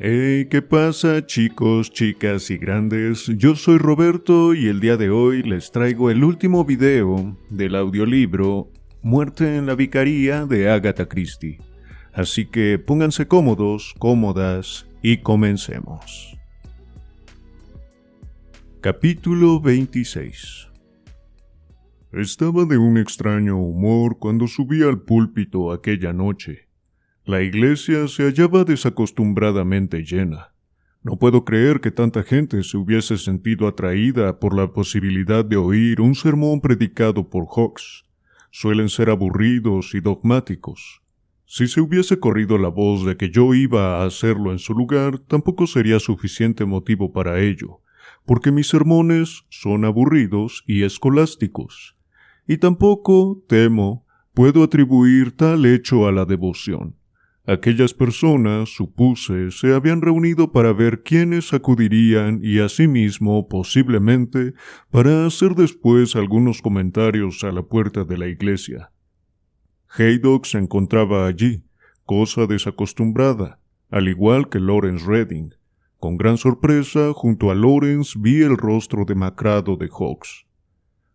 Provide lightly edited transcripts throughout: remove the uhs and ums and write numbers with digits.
Hey, ¿qué pasa, chicos, chicas y grandes? Yo soy Roberto y el día de hoy les traigo el último video del audiolibro Muerte en la Vicaría de Agatha Christie. Así que pónganse cómodos, cómodas y comencemos. Capítulo 26. Estaba de un extraño humor cuando subí al púlpito aquella noche. La iglesia se hallaba desacostumbradamente llena. No puedo creer que tanta gente se hubiese sentido atraída por la posibilidad de oír un sermón predicado por Hawkes. Suelen ser aburridos y dogmáticos. Si se hubiese corrido la voz de que yo iba a hacerlo en su lugar, tampoco sería suficiente motivo para ello, porque mis sermones son aburridos y escolásticos. Y tampoco, temo, puedo atribuir tal hecho a la devoción. Aquellas personas, supuse, se habían reunido para ver quiénes acudirían y asimismo, posiblemente, para hacer después algunos comentarios a la puerta de la iglesia. Haydock se encontraba allí, cosa desacostumbrada, al igual que Lawrence Redding. Con gran sorpresa, junto a Lawrence vi el rostro demacrado de Hawkes.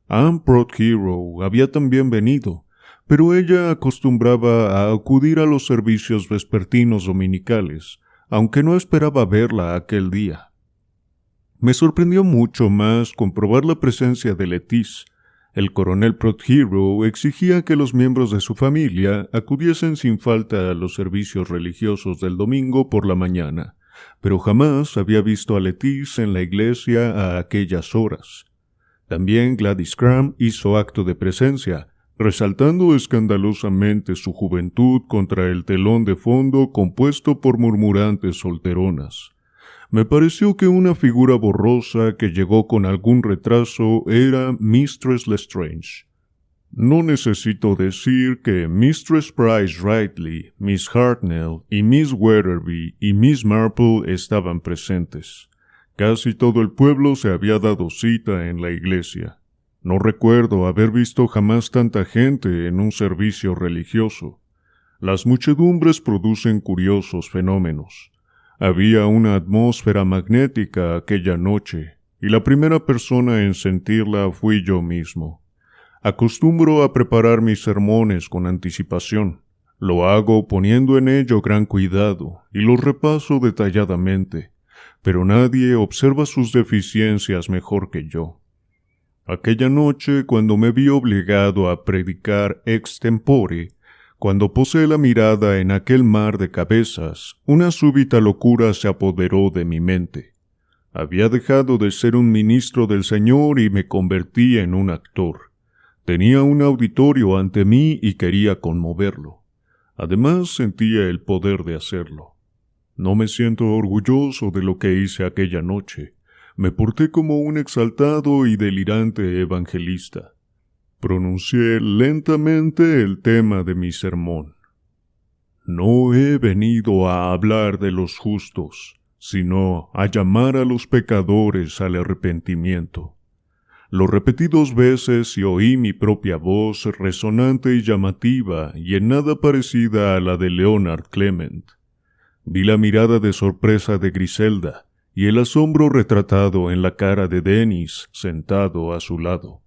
Anne Prothero había también venido, pero ella acostumbraba a acudir a los servicios vespertinos dominicales, aunque no esperaba verla aquel día. Me sorprendió mucho más comprobar la presencia de Lettice. El coronel Prothero exigía que los miembros de su familia acudiesen sin falta a los servicios religiosos del domingo por la mañana, pero jamás había visto a Lettice en la iglesia a aquellas horas. También Gladys Cram hizo acto de presencia, resaltando escandalosamente su juventud contra el telón de fondo compuesto por murmurantes solteronas. Me pareció que una figura borrosa que llegó con algún retraso era Mistress Lestrange. No necesito decir que Mistress Price Ridley, Miss Hartnell y Miss Weatherby y Miss Marple estaban presentes. Casi todo el pueblo se había dado cita en la iglesia. No recuerdo haber visto jamás tanta gente en un servicio religioso. Las muchedumbres producen curiosos fenómenos. Había una atmósfera magnética aquella noche, y la primera persona en sentirla fui yo mismo. Acostumbro a preparar mis sermones con anticipación. Lo hago poniendo en ello gran cuidado, y los repaso detalladamente, pero nadie observa sus deficiencias mejor que yo. Aquella noche, cuando me vi obligado a predicar extempore, cuando posé la mirada en aquel mar de cabezas, una súbita locura se apoderó de mi mente. Había dejado de ser un ministro del Señor y me convertí en un actor. Tenía un auditorio ante mí y quería conmoverlo. Además, sentía el poder de hacerlo. No me siento orgulloso de lo que hice aquella noche. Me porté como un exaltado y delirante evangelista. Pronuncié lentamente el tema de mi sermón. No he venido a hablar de los justos, sino a llamar a los pecadores al arrepentimiento. Lo repetí 2 veces y oí mi propia voz resonante y llamativa y en nada parecida a la de Leonard Clement. Vi la mirada de sorpresa de Griselda y el asombro retratado en la cara de Dennis sentado a su lado.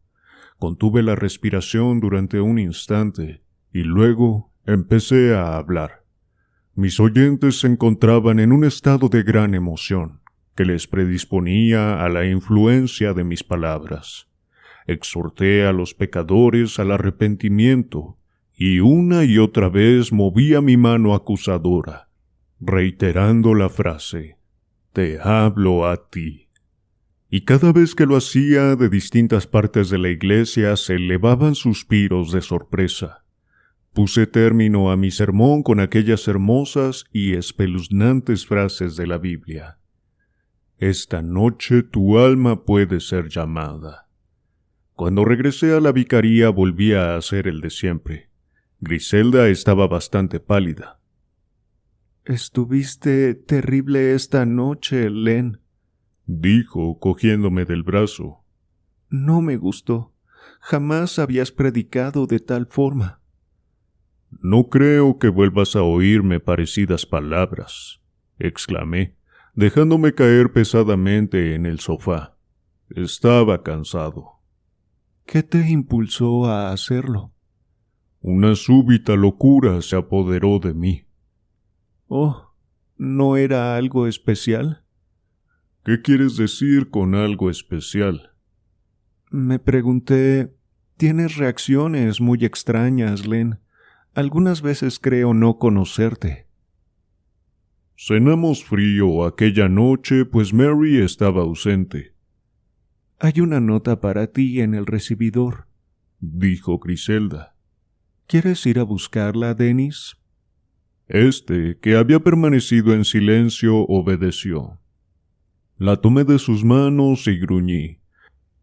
Contuve la respiración durante un instante y luego empecé a hablar. Mis oyentes se encontraban en un estado de gran emoción que les predisponía a la influencia de mis palabras. Exhorté a los pecadores al arrepentimiento y una y otra vez movía mi mano acusadora, reiterando la frase: «Te hablo a ti». Y cada vez que lo hacía, de distintas partes de la iglesia se elevaban suspiros de sorpresa. Puse término a mi sermón con aquellas hermosas y espeluznantes frases de la Biblia. «Esta noche tu alma puede ser llamada». Cuando regresé a la vicaría volví a hacer el de siempre. Griselda estaba bastante pálida. «Estuviste terrible esta noche, Len», dijo, cogiéndome del brazo. «No me gustó. Jamás habías predicado de tal forma». «No creo que vuelvas a oírme parecidas palabras», exclamé, dejándome caer pesadamente en el sofá. Estaba cansado. ¿Qué te impulsó a hacerlo? Una súbita locura se apoderó de mí. Oh, ¿no era algo especial? ¿Qué quieres decir con algo especial? Me pregunté, tienes reacciones muy extrañas, Len. Algunas veces creo no conocerte. Cenamos frío aquella noche, pues Mary estaba ausente. Hay una nota para ti en el recibidor, dijo Griselda. ¿Quieres ir a buscarla, Dennis? Que había permanecido en silencio, obedeció. La tomé de sus manos y gruñí.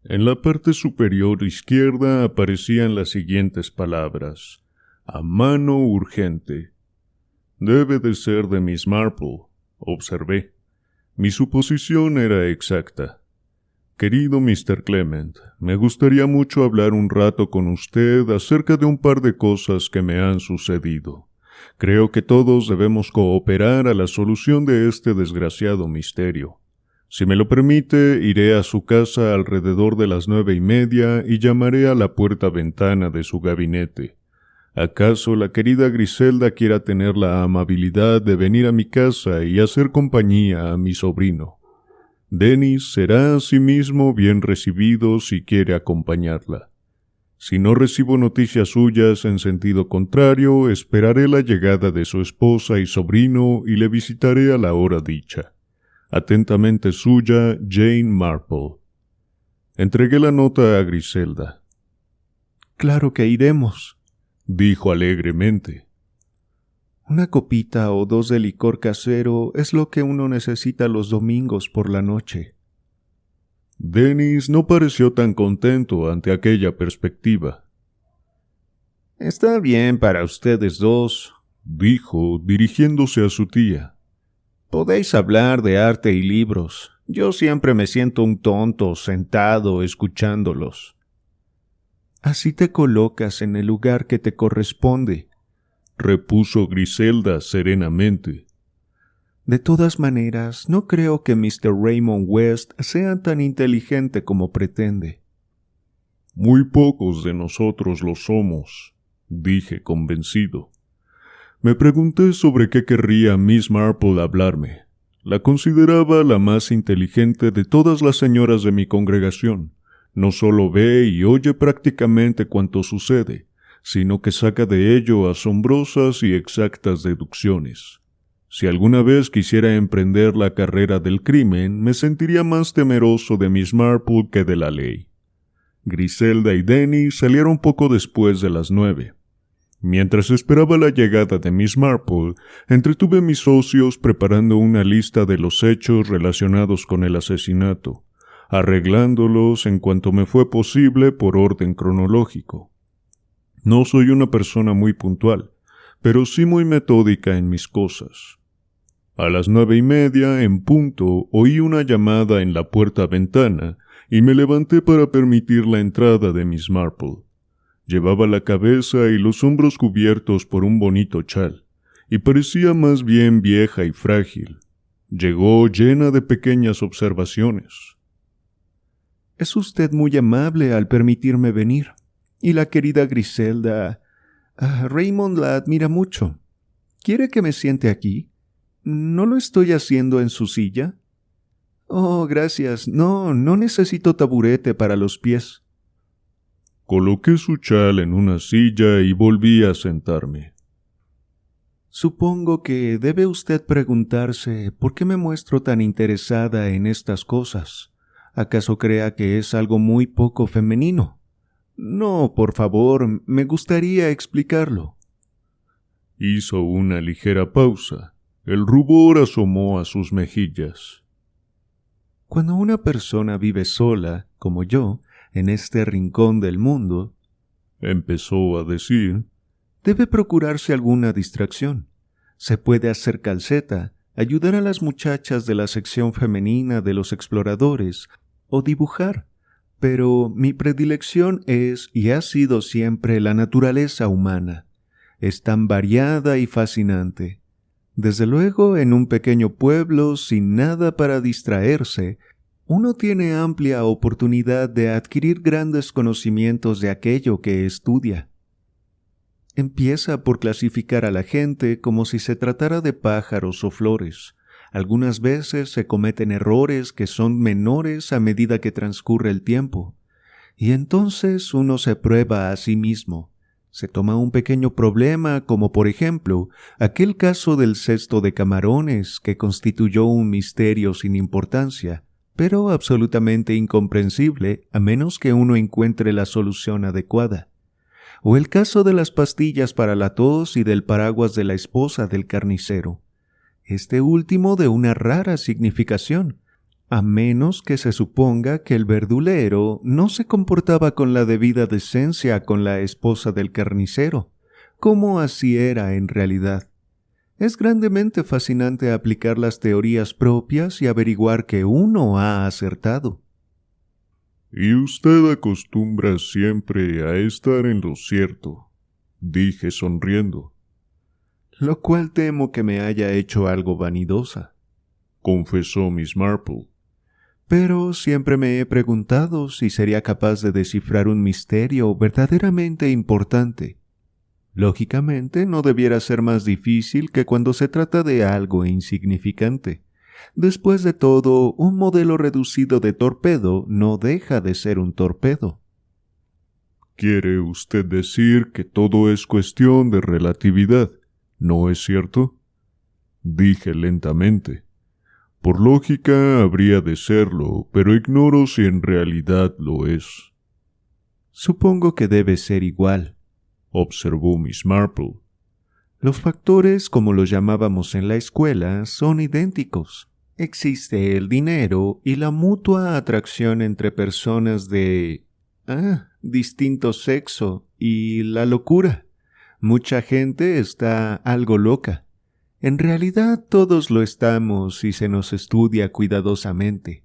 En la parte superior izquierda aparecían las siguientes palabras: a mano urgente. Debe de ser de Miss Marple, observé. Mi suposición era exacta. Querido Mr. Clement, me gustaría mucho hablar un rato con usted acerca de un par de cosas que me han sucedido. Creo que todos debemos cooperar a la solución de este desgraciado misterio. Si me lo permite, iré a su casa alrededor de las 9:30 y llamaré a la puerta-ventana de su gabinete. ¿Acaso la querida Griselda quiera tener la amabilidad de venir a mi casa y hacer compañía a mi sobrino? Dennis será asimismo bien recibido si quiere acompañarla. Si no recibo noticias suyas en sentido contrario, esperaré la llegada de su esposa y sobrino y le visitaré a la hora dicha. Atentamente suya, Jane Marple. Entregué la nota a Griselda. Claro que iremos, dijo alegremente. Una copita o dos de licor casero es lo que uno necesita los domingos por la noche. Dennis no pareció tan contento ante aquella perspectiva. Está bien para ustedes dos, dijo, dirigiéndose a su tía. Podéis hablar de arte y libros. Yo siempre me siento un tonto sentado escuchándolos. Así te colocas en el lugar que te corresponde, repuso Griselda serenamente. De todas maneras, no creo que Mr. Raymond West sea tan inteligente como pretende. Muy pocos de nosotros lo somos, dije convencido. Me pregunté sobre qué querría Miss Marple hablarme. La consideraba la más inteligente de todas las señoras de mi congregación. No solo ve y oye prácticamente cuanto sucede, sino que saca de ello asombrosas y exactas deducciones. Si alguna vez quisiera emprender la carrera del crimen, me sentiría más temeroso de Miss Marple que de la ley. Griselda y Dennis salieron poco después de las 9. Mientras esperaba la llegada de Miss Marple, entretuve a mis ocios preparando una lista de los hechos relacionados con el asesinato, arreglándolos en cuanto me fue posible por orden cronológico. No soy una persona muy puntual, pero sí muy metódica en mis cosas. A las 9:30, en punto, oí una llamada en la puerta-ventana y me levanté para permitir la entrada de Miss Marple. Llevaba la cabeza y los hombros cubiertos por un bonito chal, y parecía más bien vieja y frágil. Llegó llena de pequeñas observaciones. Es usted muy amable al permitirme venir, y la querida Griselda... Raymond la admira mucho. ¿Quiere que me siente aquí? ¿No lo estoy haciendo en su silla? Oh, gracias. No necesito taburete para los pies. Coloqué su chal en una silla y volví a sentarme. Supongo que debe usted preguntarse por qué me muestro tan interesada en estas cosas. ¿Acaso crea que es algo muy poco femenino? No, por favor, me gustaría explicarlo. Hizo una ligera pausa. El rubor asomó a sus mejillas. Cuando una persona vive sola, como yo, en este rincón del mundo, empezó a decir, debe procurarse alguna distracción. Se puede hacer calceta, ayudar a las muchachas de la sección femenina de los exploradores, o dibujar, pero mi predilección es y ha sido siempre la naturaleza humana. Es tan variada y fascinante. Desde luego, en un pequeño pueblo sin nada para distraerse, uno tiene amplia oportunidad de adquirir grandes conocimientos de aquello que estudia. Empieza por clasificar a la gente como si se tratara de pájaros o flores. Algunas veces se cometen errores que son menores a medida que transcurre el tiempo. Y entonces uno se prueba a sí mismo. Se toma un pequeño problema como por ejemplo aquel caso del cesto de camarones que constituyó un misterio sin importancia, pero absolutamente incomprensible a menos que uno encuentre la solución adecuada. O el caso de las pastillas para la tos y del paraguas de la esposa del carnicero. Este último de una rara significación, a menos que se suponga que el verdulero no se comportaba con la debida decencia con la esposa del carnicero, como así era en realidad. Es grandemente fascinante aplicar las teorías propias y averiguar que uno ha acertado. «Y usted acostumbra siempre a estar en lo cierto», dije sonriendo. «Lo cual temo que me haya hecho algo vanidosa», confesó Miss Marple. «Pero siempre me he preguntado si sería capaz de descifrar un misterio verdaderamente importante. Lógicamente, no debiera ser más difícil que cuando se trata de algo insignificante. Después de todo, un modelo reducido de torpedo no deja de ser un torpedo». «¿Quiere usted decir que todo es cuestión de relatividad, no es cierto?», dije lentamente. «Por lógica habría de serlo, pero ignoro si en realidad lo es». «Supongo que debe ser igual», observó Miss Marple. «Los factores, como los llamábamos en la escuela, son idénticos. Existe el dinero y la mutua atracción entre personas de distinto sexo y la locura. Mucha gente está algo loca. En realidad todos lo estamos si se nos estudia cuidadosamente.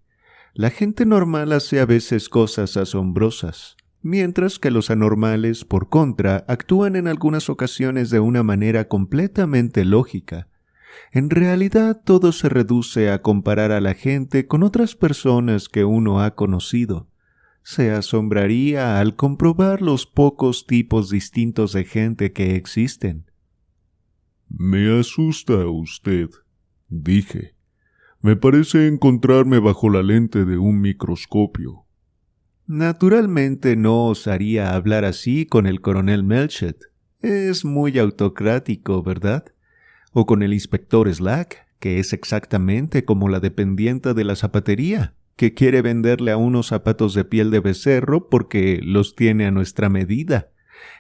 La gente normal hace a veces cosas asombrosas, mientras que los anormales, por contra, actúan en algunas ocasiones de una manera completamente lógica. En realidad todo se reduce a comparar a la gente con otras personas que uno ha conocido. Se asombraría al comprobar los pocos tipos distintos de gente que existen». «Me asusta usted», dije. «Me parece encontrarme bajo la lente de un microscopio». «Naturalmente no osaría hablar así con el coronel Melchett. Es muy autocrático, ¿verdad? O con el inspector Slack, que es exactamente como la dependienta de la zapatería, que quiere venderle a unos zapatos de piel de becerro porque los tiene a nuestra medida,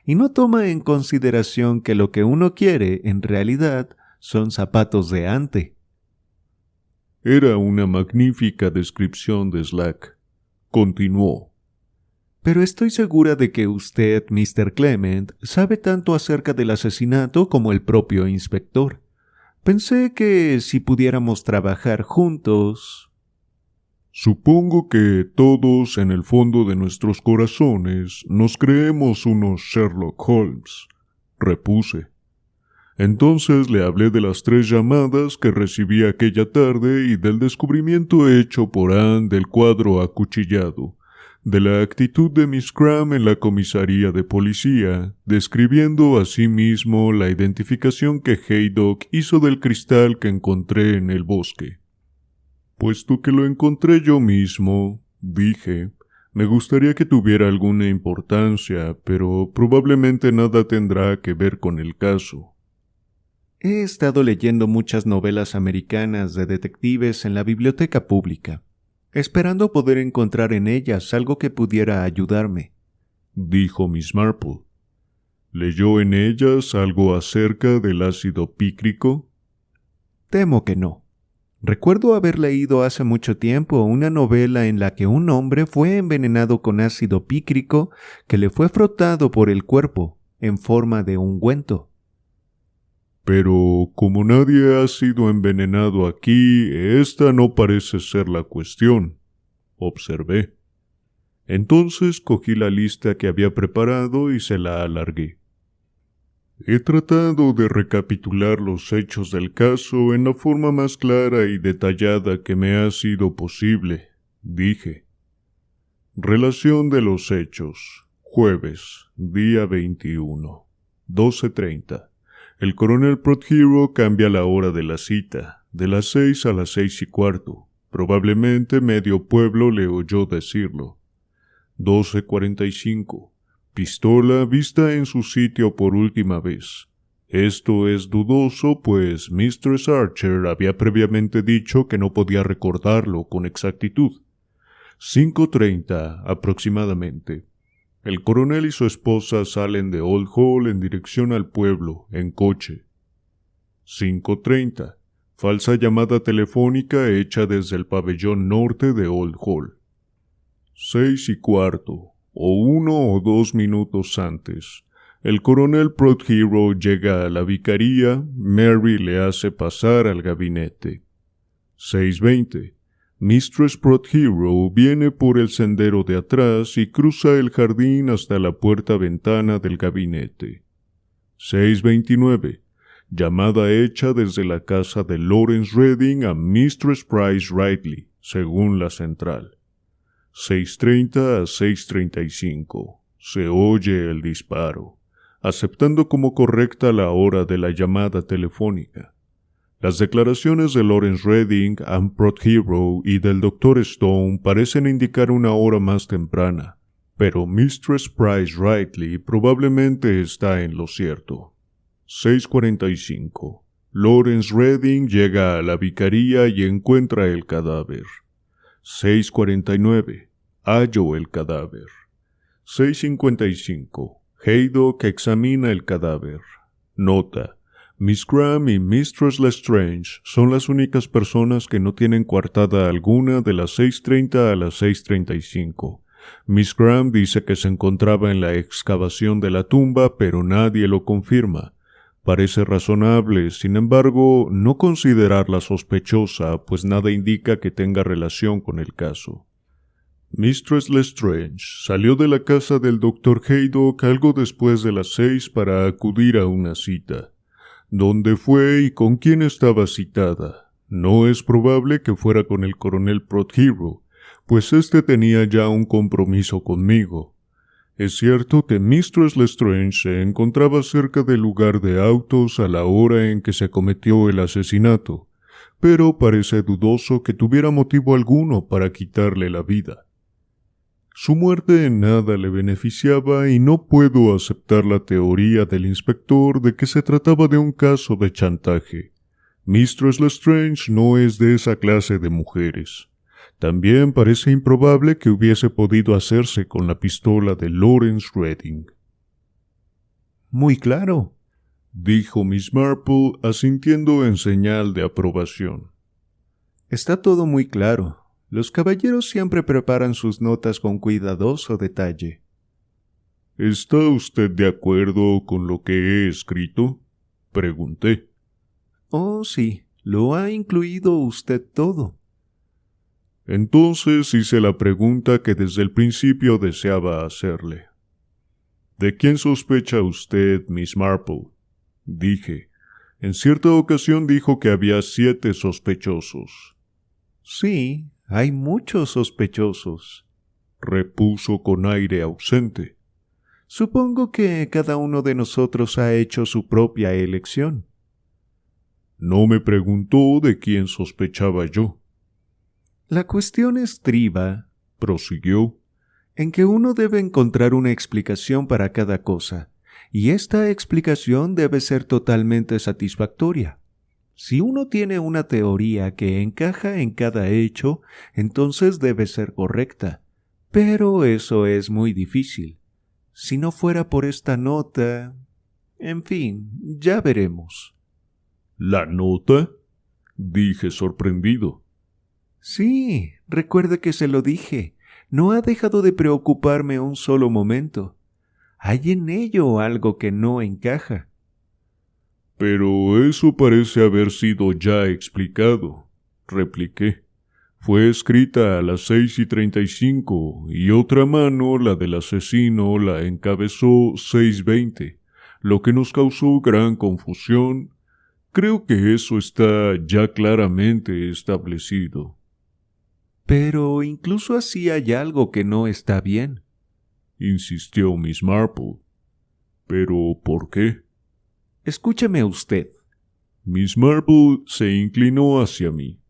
y no toma en consideración que lo que uno quiere, en realidad, son zapatos de ante». Era una magnífica descripción de Slack. Continuó. «Pero estoy segura de que usted, Mr. Clement, sabe tanto acerca del asesinato como el propio inspector. Pensé que si pudiéramos trabajar juntos...» «Supongo que todos en el fondo de nuestros corazones nos creemos unos Sherlock Holmes», repuse. Entonces le hablé de las 3 llamadas que recibí aquella tarde y del descubrimiento hecho por Anne del cuadro acuchillado, de la actitud de Miss Cram en la comisaría de policía, describiendo asimismo la identificación que Haydock hizo del cristal que encontré en el bosque. «Puesto que lo encontré yo mismo», dije, «me gustaría que tuviera alguna importancia, pero probablemente nada tendrá que ver con el caso». «He estado leyendo muchas novelas americanas de detectives en la biblioteca pública, esperando poder encontrar en ellas algo que pudiera ayudarme», dijo Miss Marple. «¿Leyó en ellas algo acerca del ácido pícrico?» «Temo que no. Recuerdo haber leído hace mucho tiempo una novela en la que un hombre fue envenenado con ácido pícrico que le fue frotado por el cuerpo en forma de ungüento». «Pero como nadie ha sido envenenado aquí, esta no parece ser la cuestión», observé. Entonces cogí la lista que había preparado y se la alargué. He tratado de recapitular los hechos del caso en la forma más clara y detallada que me ha sido posible, dije. Relación de los hechos. Jueves, día 21, 12:30. El coronel Prothero cambia la hora de la cita, de las 6 a las 6:15. Probablemente medio pueblo le oyó decirlo. 12:45. Pistola vista en su sitio por última vez. Esto es dudoso, pues Mistress Archer había previamente dicho que no podía recordarlo con exactitud. 5:30 aproximadamente. El coronel y su esposa salen de Old Hall en dirección al pueblo, en coche. 5:30. Falsa llamada telefónica hecha desde el pabellón norte de Old Hall. 6:15, o 1 o 2 minutos antes. El coronel Prothero llega a la vicaría, Mary le hace pasar al gabinete. 6:20. Mistress Prothero viene por el sendero de atrás y cruza el jardín hasta la puerta-ventana del gabinete. 6:29. Llamada hecha desde la casa de Lawrence Redding a Mistress Price Ridley, según la central. 6:30 a 6:35. Se oye el disparo, aceptando como correcta la hora de la llamada telefónica. Las declaraciones de Lawrence Redding, Anne Prothero y del Dr. Stone parecen indicar una hora más temprana, pero Mistress Price Ridley probablemente está en lo cierto. 6:45. Lawrence Redding llega a la vicaría y encuentra el cadáver. 6:49. Hallo el cadáver. 6:55. Haydock examina el cadáver. Nota: Miss Graham y Mistress Lestrange son las únicas personas que no tienen coartada alguna de las 6:30 a las 6:35. Miss Graham dice que se encontraba en la excavación de la tumba, pero nadie lo confirma. Parece razonable, sin embargo, no considerarla sospechosa, pues nada indica que tenga relación con el caso. Mistress Lestrange salió de la casa del Dr. Haydock algo después de las 6 para acudir a una cita. ¿Dónde fue y con quién estaba citada? No es probable que fuera con el coronel Prothero, pues éste tenía ya un compromiso conmigo. Es cierto que Mistress Lestrange se encontraba cerca del lugar de autos a la hora en que se cometió el asesinato, pero parece dudoso que tuviera motivo alguno para quitarle la vida. Su muerte en nada le beneficiaba y no puedo aceptar la teoría del inspector de que se trataba de un caso de chantaje. Mistress Lestrange no es de esa clase de mujeres. También parece improbable que hubiese podido hacerse con la pistola de Lawrence Redding. Muy claro, dijo Miss Marple, asintiendo en señal de aprobación. Está todo muy claro. Los caballeros siempre preparan sus notas con cuidadoso detalle. ¿Está usted de acuerdo con lo que he escrito?, pregunté. Oh, sí, lo ha incluido usted todo. Entonces hice la pregunta que desde el principio deseaba hacerle. ¿De quién sospecha usted, Miss Marple?, dije. En cierta ocasión dijo que había 7 sospechosos. Sí, hay muchos sospechosos, repuso con aire ausente. Supongo que cada uno de nosotros ha hecho su propia elección. No me preguntó de quién sospechaba yo. La cuestión estriba, prosiguió, en que uno debe encontrar una explicación para cada cosa, y esta explicación debe ser totalmente satisfactoria. Si uno tiene una teoría que encaja en cada hecho, entonces debe ser correcta. Pero eso es muy difícil. Si no fuera por esta nota... En fin, ya veremos. ¿La nota?, dije sorprendido. Sí, recuerde que se lo dije. No ha dejado de preocuparme un solo momento. Hay en ello algo que no encaja. Pero eso parece haber sido ya explicado, repliqué. Fue escrita a las 6:35 y otra mano, la del asesino, la encabezó 6:20. lo que nos causó gran confusión. Creo que eso está ya claramente establecido. Pero incluso así hay algo que no está bien, insistió Miss Marple. ¿Pero por qué? Escúcheme usted. Miss Marple se inclinó hacia mí.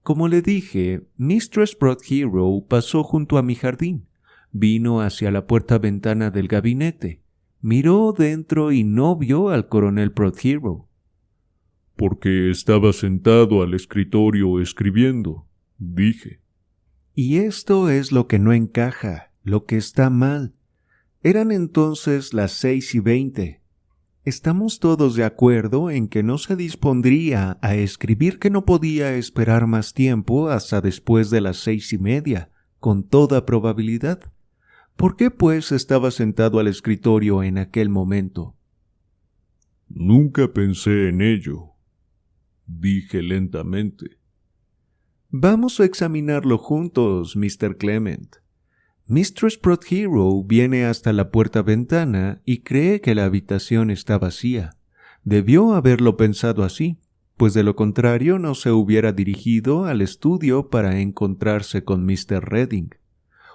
Como le dije, Mistress Broadhero pasó junto a mi jardín. Vino hacia la puerta-ventana del gabinete. Miró dentro y no vio al coronel Broadhero. Porque estaba sentado al escritorio escribiendo, dije. Y esto es lo que no encaja, lo que está mal. Eran entonces las 6:20. Estamos todos de acuerdo en que no se dispondría a escribir que no podía esperar más tiempo hasta después de las 6:30, con toda probabilidad. ¿Por qué, pues, estaba sentado al escritorio en aquel momento? Nunca pensé en ello, dije lentamente. Vamos a examinarlo juntos, Mr. Clement. Mistress Broadhero viene hasta la puerta-ventana y cree que la habitación está vacía. Debió haberlo pensado así, pues de lo contrario no se hubiera dirigido al estudio para encontrarse con Mr. Redding.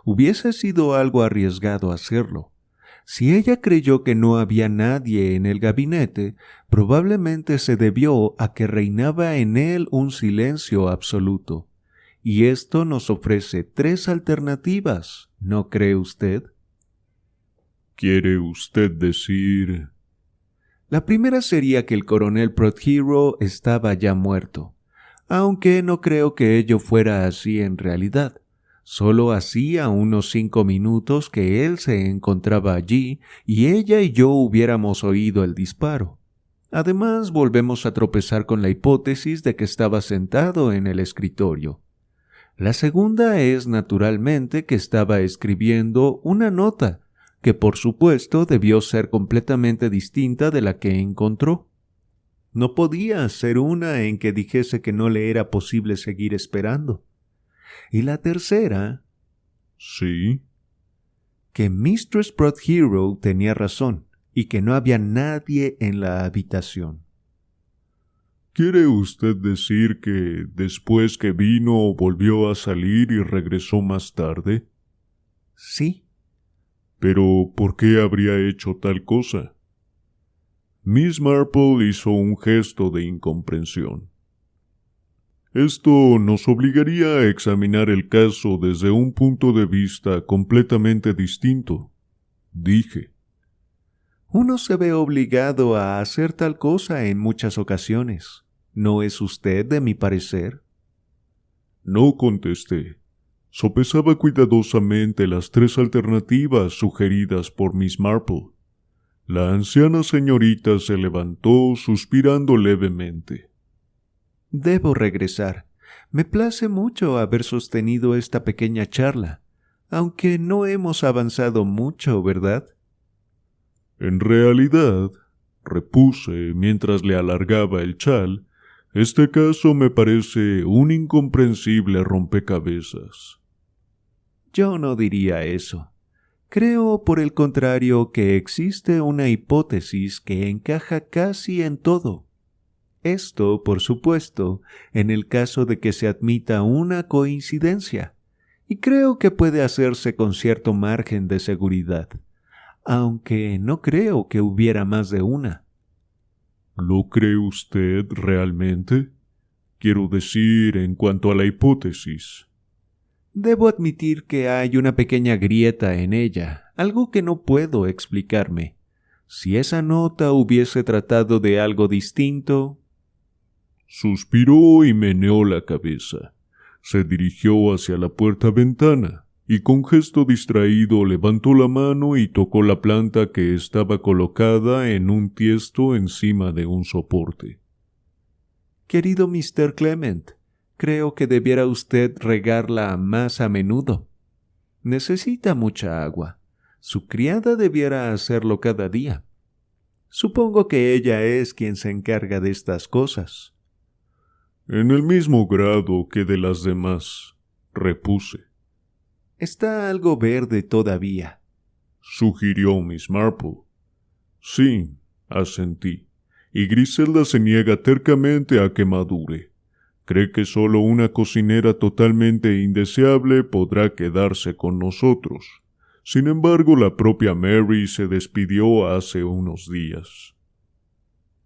Hubiese sido algo arriesgado hacerlo. Si ella creyó que no había nadie en el gabinete, probablemente se debió a que reinaba en él un silencio absoluto. Y esto nos ofrece 3 alternativas, ¿no cree usted? ¿Quiere usted decir? La primera sería que el coronel Broadhero estaba ya muerto, aunque no creo que ello fuera así en realidad. Solo hacía unos 5 minutos que él se encontraba allí y ella y yo hubiéramos oído el disparo. Además, volvemos a tropezar con la hipótesis de que estaba sentado en el escritorio. La segunda es, naturalmente, que estaba escribiendo una nota, que por supuesto debió ser completamente distinta de la que encontró. No podía ser una en que dijese que no le era posible seguir esperando. Y la tercera... Sí. Que Mistress Broadhero tenía razón y que no había nadie en la habitación. ¿Quiere usted decir que después que vino volvió a salir y regresó más tarde? Sí. ¿Pero por qué habría hecho tal cosa? Miss Marple hizo un gesto de incomprensión. Esto nos obligaría a examinar el caso desde un punto de vista completamente distinto, dije. Uno se ve obligado a hacer tal cosa en muchas ocasiones. ¿No es usted de mi parecer? No contesté. Sopesaba cuidadosamente las 3 alternativas sugeridas por Miss Marple. La anciana señorita se levantó suspirando levemente. Debo regresar. Me place mucho haber sostenido esta pequeña charla, aunque no hemos avanzado mucho, ¿verdad? En realidad, repuse mientras le alargaba el chal, este caso me parece un incomprensible rompecabezas. Yo no diría eso. Creo, por el contrario, que existe una hipótesis que encaja casi en todo. Esto, por supuesto, en el caso de que se admita una coincidencia, y creo que puede hacerse con cierto margen de seguridad, aunque no creo que hubiera más de una. ¿Lo cree usted realmente? Quiero decir, en cuanto a la hipótesis. Debo admitir que hay una pequeña grieta en ella, algo que no puedo explicarme. Si esa nota hubiese tratado de algo distinto... Suspiró y meneó la cabeza. Se dirigió hacia la puerta-ventana y con gesto distraído levantó la mano y tocó la planta que estaba colocada en un tiesto encima de un soporte. Querido Mr. Clement, creo que debiera usted regarla más a menudo. Necesita mucha agua. Su criada debiera hacerlo cada día. Supongo que ella es quien se encarga de estas cosas. En el mismo grado que de las demás, repuse. Está algo verde todavía, Sugirió Miss Marple. Sí, Asentí, y Griselda se niega tercamente a que madure. Cree que solo una cocinera totalmente indeseable podrá quedarse con nosotros. Sin embargo, la propia Mary se despidió hace unos días.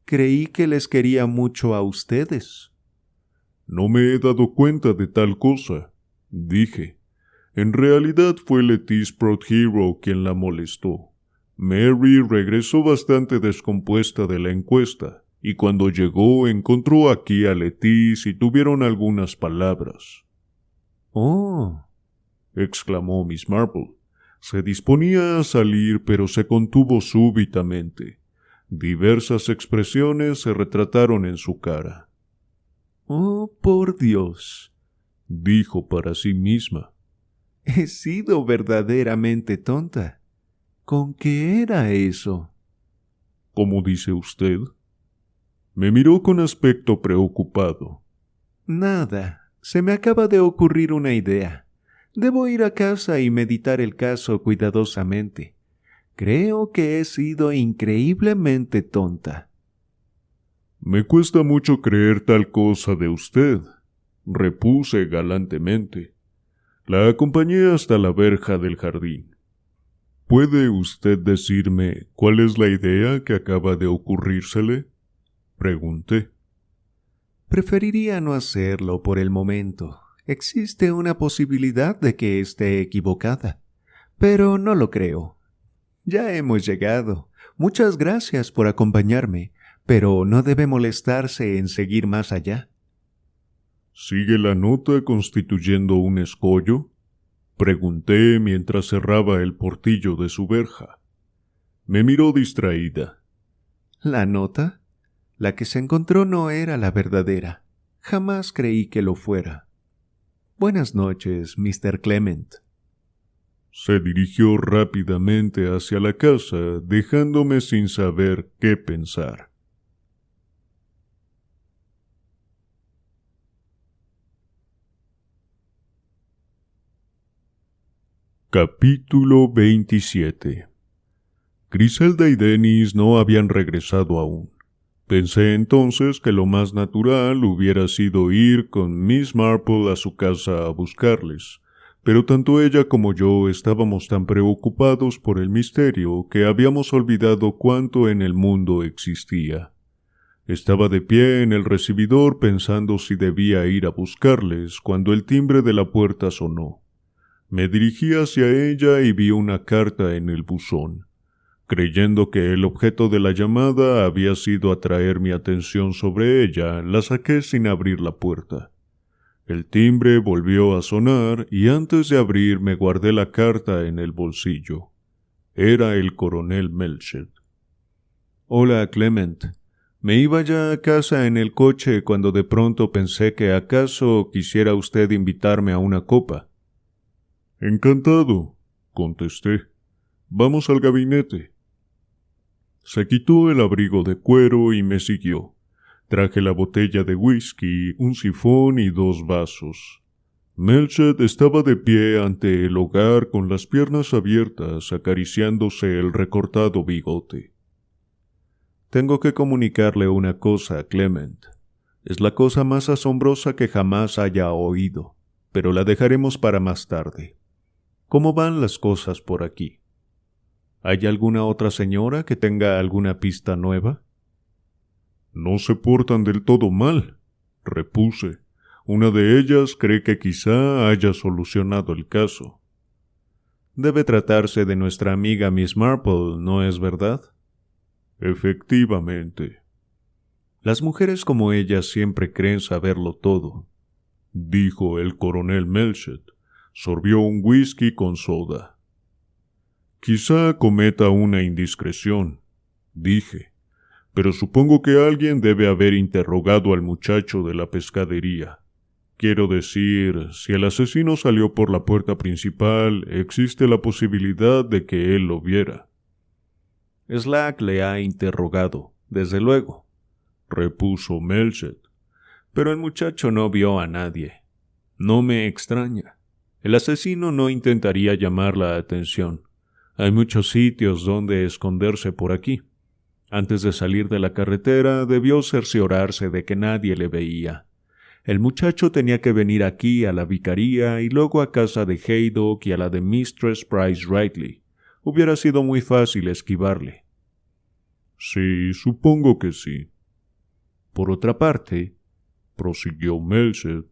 Creí que les quería mucho a ustedes. No me he dado cuenta de tal cosa, dije. En realidad fue Lettice Prothero quien la molestó. Mary regresó bastante descompuesta de la encuesta, y cuando llegó encontró aquí a Lettice y tuvieron algunas palabras. «Oh», exclamó Miss Marple. Se disponía a salir, pero se contuvo súbitamente. Diversas expresiones se retrataron en su cara. «Oh, por Dios», dijo para sí misma. «he sido verdaderamente tonta. ¿Con qué era eso?» ¿Cómo dice usted? Me miró con aspecto preocupado. «Nada. Se me acaba de ocurrir una idea. Debo ir a casa y meditar el caso cuidadosamente. Creo que he sido increíblemente tonta». Me cuesta mucho creer tal cosa de usted, repuse galantemente. La acompañé hasta la verja del jardín. ¿Puede usted decirme cuál es la idea que acaba de ocurrírsele? Pregunté. Preferiría no hacerlo por el momento. Existe una posibilidad de que esté equivocada, pero no lo creo. Ya hemos llegado. Muchas gracias por acompañarme, pero no debe molestarse en seguir más allá. ¿Sigue la nota constituyendo un escollo? Pregunté mientras cerraba el portillo de su verja. Me miró distraída. ¿La nota? La que se encontró no era la verdadera. Jamás creí que lo fuera. Buenas noches, Mr. Clement. Se dirigió rápidamente hacia la casa, dejándome sin saber qué pensar. Capítulo 27. Griselda y Dennis no habían regresado aún. Pensé entonces que lo más natural hubiera sido ir con Miss Marple a su casa a buscarles, pero tanto ella como yo estábamos tan preocupados por el misterio que habíamos olvidado cuánto en el mundo existía. Estaba de pie en el recibidor pensando si debía ir a buscarles cuando el timbre de la puerta sonó. Me dirigí hacia ella y vi una carta en el buzón. Creyendo que el objeto de la llamada había sido atraer mi atención sobre ella, la saqué sin abrir la puerta. El timbre volvió a sonar y antes de abrir me guardé la carta en el bolsillo. Era el coronel Melchett. «Hola, Clement. Me iba ya a casa en el coche cuando de pronto pensé que acaso quisiera usted invitarme a una copa». «Encantado», contesté. «Vamos al gabinete». Se quitó el abrigo de cuero y me siguió. Traje la botella de whisky, un sifón y 2 vasos. Melchett estaba de pie ante el hogar con las piernas abiertas, acariciándose el recortado bigote. «Tengo que comunicarle una cosa, Clement. Es la cosa más asombrosa que jamás haya oído, pero la dejaremos para más tarde. ¿Cómo van las cosas por aquí? ¿Hay alguna otra señora que tenga alguna pista nueva?» «No se portan del todo mal», repuse. «Una de ellas cree que quizá haya solucionado el caso». «Debe tratarse de nuestra amiga Miss Marple, ¿no es verdad?» «Efectivamente». «Las mujeres como ella siempre creen saberlo todo», dijo el coronel Melchett. Sorbió un whisky con soda. «Quizá cometa una indiscreción», dije, «pero supongo que alguien debe haber interrogado al muchacho de la pescadería. Quiero decir, si el asesino salió por la puerta principal, existe la posibilidad de que él lo viera». «Slack le ha interrogado, desde luego», repuso Melchett, «pero el muchacho no vio a nadie. No me extraña. El asesino no intentaría llamar la atención. Hay muchos sitios donde esconderse por aquí. Antes de salir de la carretera, debió cerciorarse de que nadie le veía. El muchacho tenía que venir aquí a la vicaría y luego a casa de Haydock y a la de Mistress Price Ridley. Hubiera sido muy fácil esquivarle. Sí, supongo que sí. Por otra parte, prosiguió Melchett,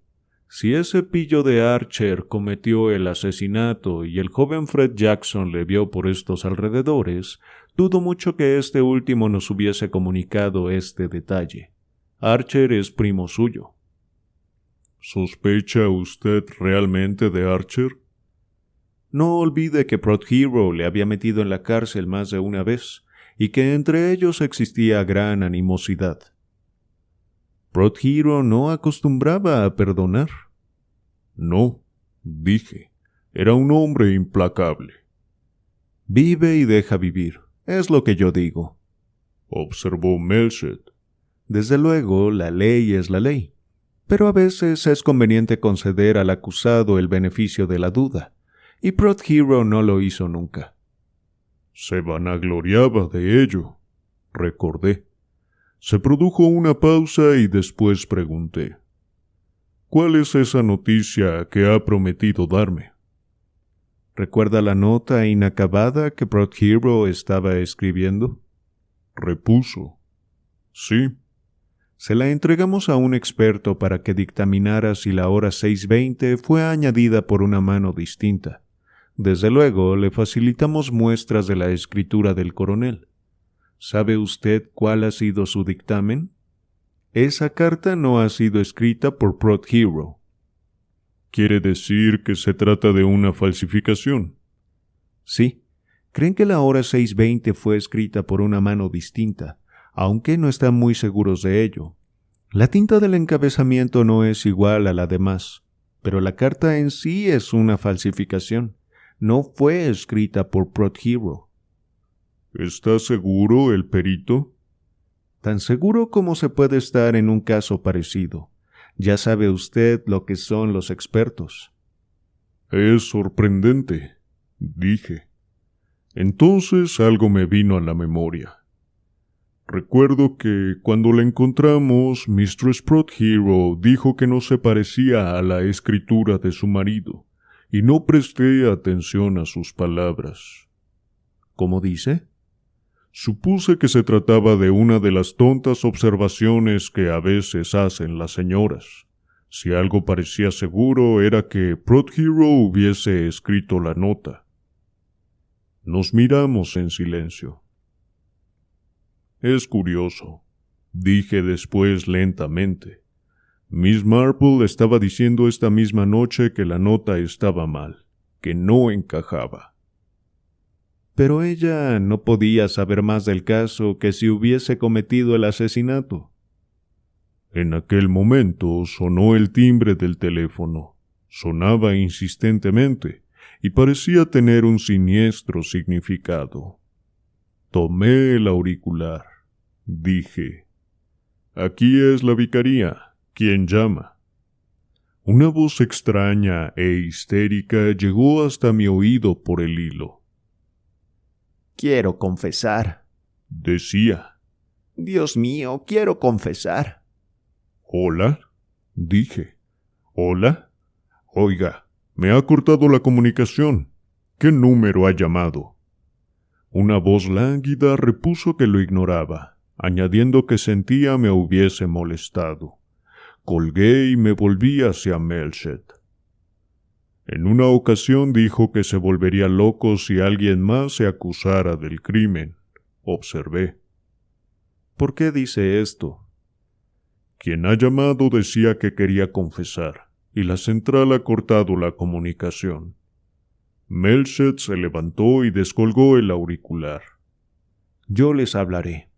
si ese pillo de Archer cometió el asesinato y el joven Fred Jackson le vio por estos alrededores, dudo mucho que este último nos hubiese comunicado este detalle. Archer es primo suyo. ¿Sospecha usted realmente de Archer? No olvide que Prothero le había metido en la cárcel más de una vez, y que entre ellos existía gran animosidad. Prothero no acostumbraba a perdonar. No, dije, era un hombre implacable. Vive y deja vivir, es lo que yo digo, observó Melchett. Desde luego, la ley es la ley, pero a veces es conveniente conceder al acusado el beneficio de la duda, y Prothero no lo hizo nunca. Se vanagloriaba de ello, recordé. Se produjo una pausa y después pregunté, ¿cuál es esa noticia que ha prometido darme? ¿Recuerda la nota inacabada que Prothero estaba escribiendo? Repuso. Sí. Se la entregamos a un experto para que dictaminara si la hora 6:20 fue añadida por una mano distinta. Desde luego, le facilitamos muestras de la escritura del coronel. ¿Sabe usted cuál ha sido su dictamen? Esa carta no ha sido escrita por Prothero. ¿Quiere decir que se trata de una falsificación? Sí. Creen que la hora 6:20 fue escrita por una mano distinta, aunque no están muy seguros de ello. La tinta del encabezamiento no es igual a la demás, pero la carta en sí es una falsificación. No fue escrita por Prothero. ¿Está seguro el perito? Tan seguro como se puede estar en un caso parecido. Ya sabe usted lo que son los expertos. Es sorprendente, dije. Entonces algo me vino a la memoria. Recuerdo que cuando la encontramos, Mistress Prothero dijo que no se parecía a la escritura de su marido, y no presté atención a sus palabras. ¿Cómo dice? Supuse que se trataba de una de las tontas observaciones que a veces hacen las señoras. Si algo parecía seguro era que Prothero hubiese escrito la nota. Nos miramos en silencio. Es curioso, dije después lentamente. Miss Marple estaba diciendo esta misma noche que la nota estaba mal, que no encajaba. Pero ella no podía saber más del caso que si hubiese cometido el asesinato. En aquel momento sonó el timbre del teléfono. Sonaba insistentemente y parecía tener un siniestro significado. Tomé el auricular. Dije, «Aquí es la vicaría. ¿Quién llama?» Una voz extraña e histérica llegó hasta mi oído por el hilo. «Quiero confesar», decía. «Dios mío, quiero confesar». «¿Hola?», dije. «¿Hola? Oiga, me ha cortado la comunicación. ¿Qué número ha llamado?» Una voz lánguida repuso que lo ignoraba, añadiendo que sentía me hubiese molestado. Colgué y me volví hacia Melchett. En una ocasión dijo que se volvería loco si alguien más se acusara del crimen, observé. ¿Por qué dice esto? Quien ha llamado decía que quería confesar, y la central ha cortado la comunicación. Melchett se levantó y descolgó el auricular. Yo les hablaré.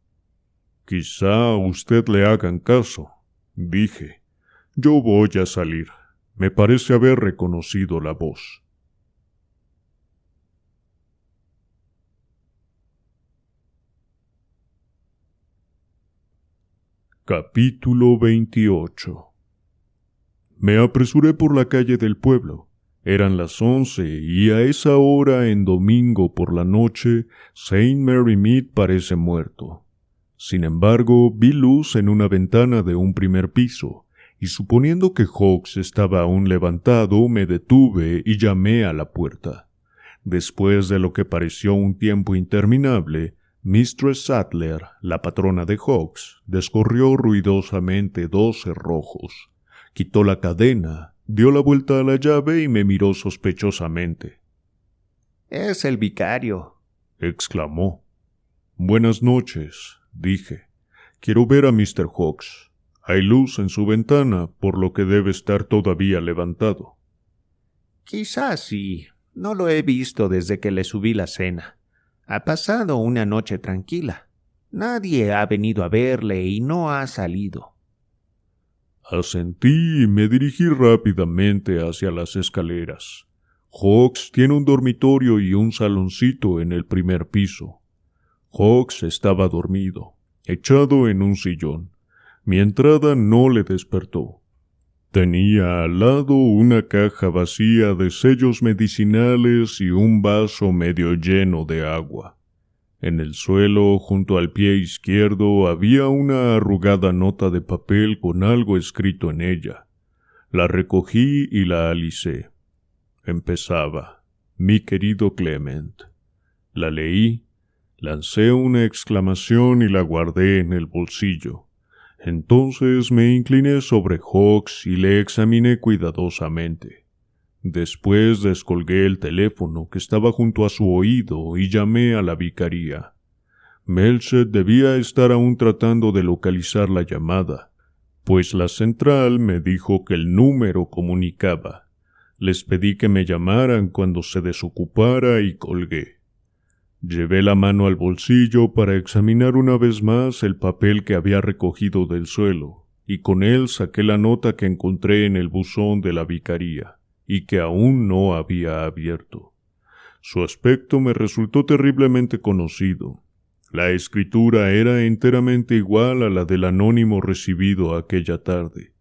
Quizá a usted le hagan caso, dije. Yo voy a salir. Me parece haber reconocido la voz. Capítulo 28. Me apresuré por la calle del pueblo. Eran las 11 y a esa hora en domingo por la noche, Saint Mary Mead parece muerto. Sin embargo, vi luz en una ventana de un primer piso, y suponiendo que Hawkes estaba aún levantado, me detuve y llamé a la puerta. Después de lo que pareció un tiempo interminable, Mistress Sadler, la patrona de Hawkes, descorrió ruidosamente 2 cerrojos, quitó la cadena, dio la vuelta a la llave y me miró sospechosamente. «Es el vicario», exclamó. «Buenas noches», dije. «Quiero ver a Mr. Hawkes. Hay luz en su ventana, por lo que debe estar todavía levantado». «Quizás sí. No lo he visto desde que le subí la cena. Ha pasado una noche tranquila. Nadie ha venido a verle y no ha salido». Asentí y me dirigí rápidamente hacia las escaleras. Hawkes tiene un dormitorio y un saloncito en el primer piso. Hawkes estaba dormido, echado en un sillón. Mi entrada no le despertó. Tenía al lado una caja vacía de sellos medicinales y un vaso medio lleno de agua. En el suelo, junto al pie izquierdo, había una arrugada nota de papel con algo escrito en ella. La recogí y la alicé. Empezaba: «Mi querido Clement». La leí, lancé una exclamación y la guardé en el bolsillo. Entonces me incliné sobre Hawkes y le examiné cuidadosamente. Después descolgué el teléfono que estaba junto a su oído y llamé a la vicaría. Melchett debía estar aún tratando de localizar la llamada, pues la central me dijo que el número comunicaba. Les pedí que me llamaran cuando se desocupara y colgué. Llevé la mano al bolsillo para examinar una vez más el papel que había recogido del suelo, y con él saqué la nota que encontré en el buzón de la vicaría, y que aún no había abierto. Su aspecto me resultó terriblemente conocido. La escritura era enteramente igual a la del anónimo recibido aquella tarde.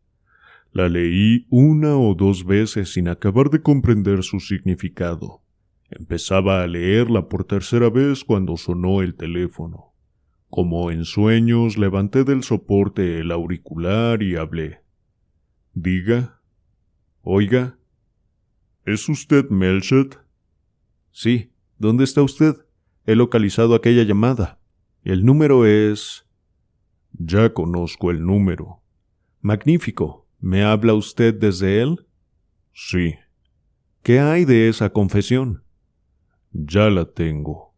La leí 1 o 2 veces sin acabar de comprender su significado. Empezaba a leerla por tercera vez cuando sonó el teléfono. Como en sueños, levanté del soporte el auricular y hablé. «Diga. Oiga. ¿Es usted Melchett?» «Sí. ¿Dónde está usted? He localizado aquella llamada. El número es...» «Ya conozco el número». «Magnífico. ¿Me habla usted desde él?» «Sí». «¿Qué hay de esa confesión?» «Ya la tengo».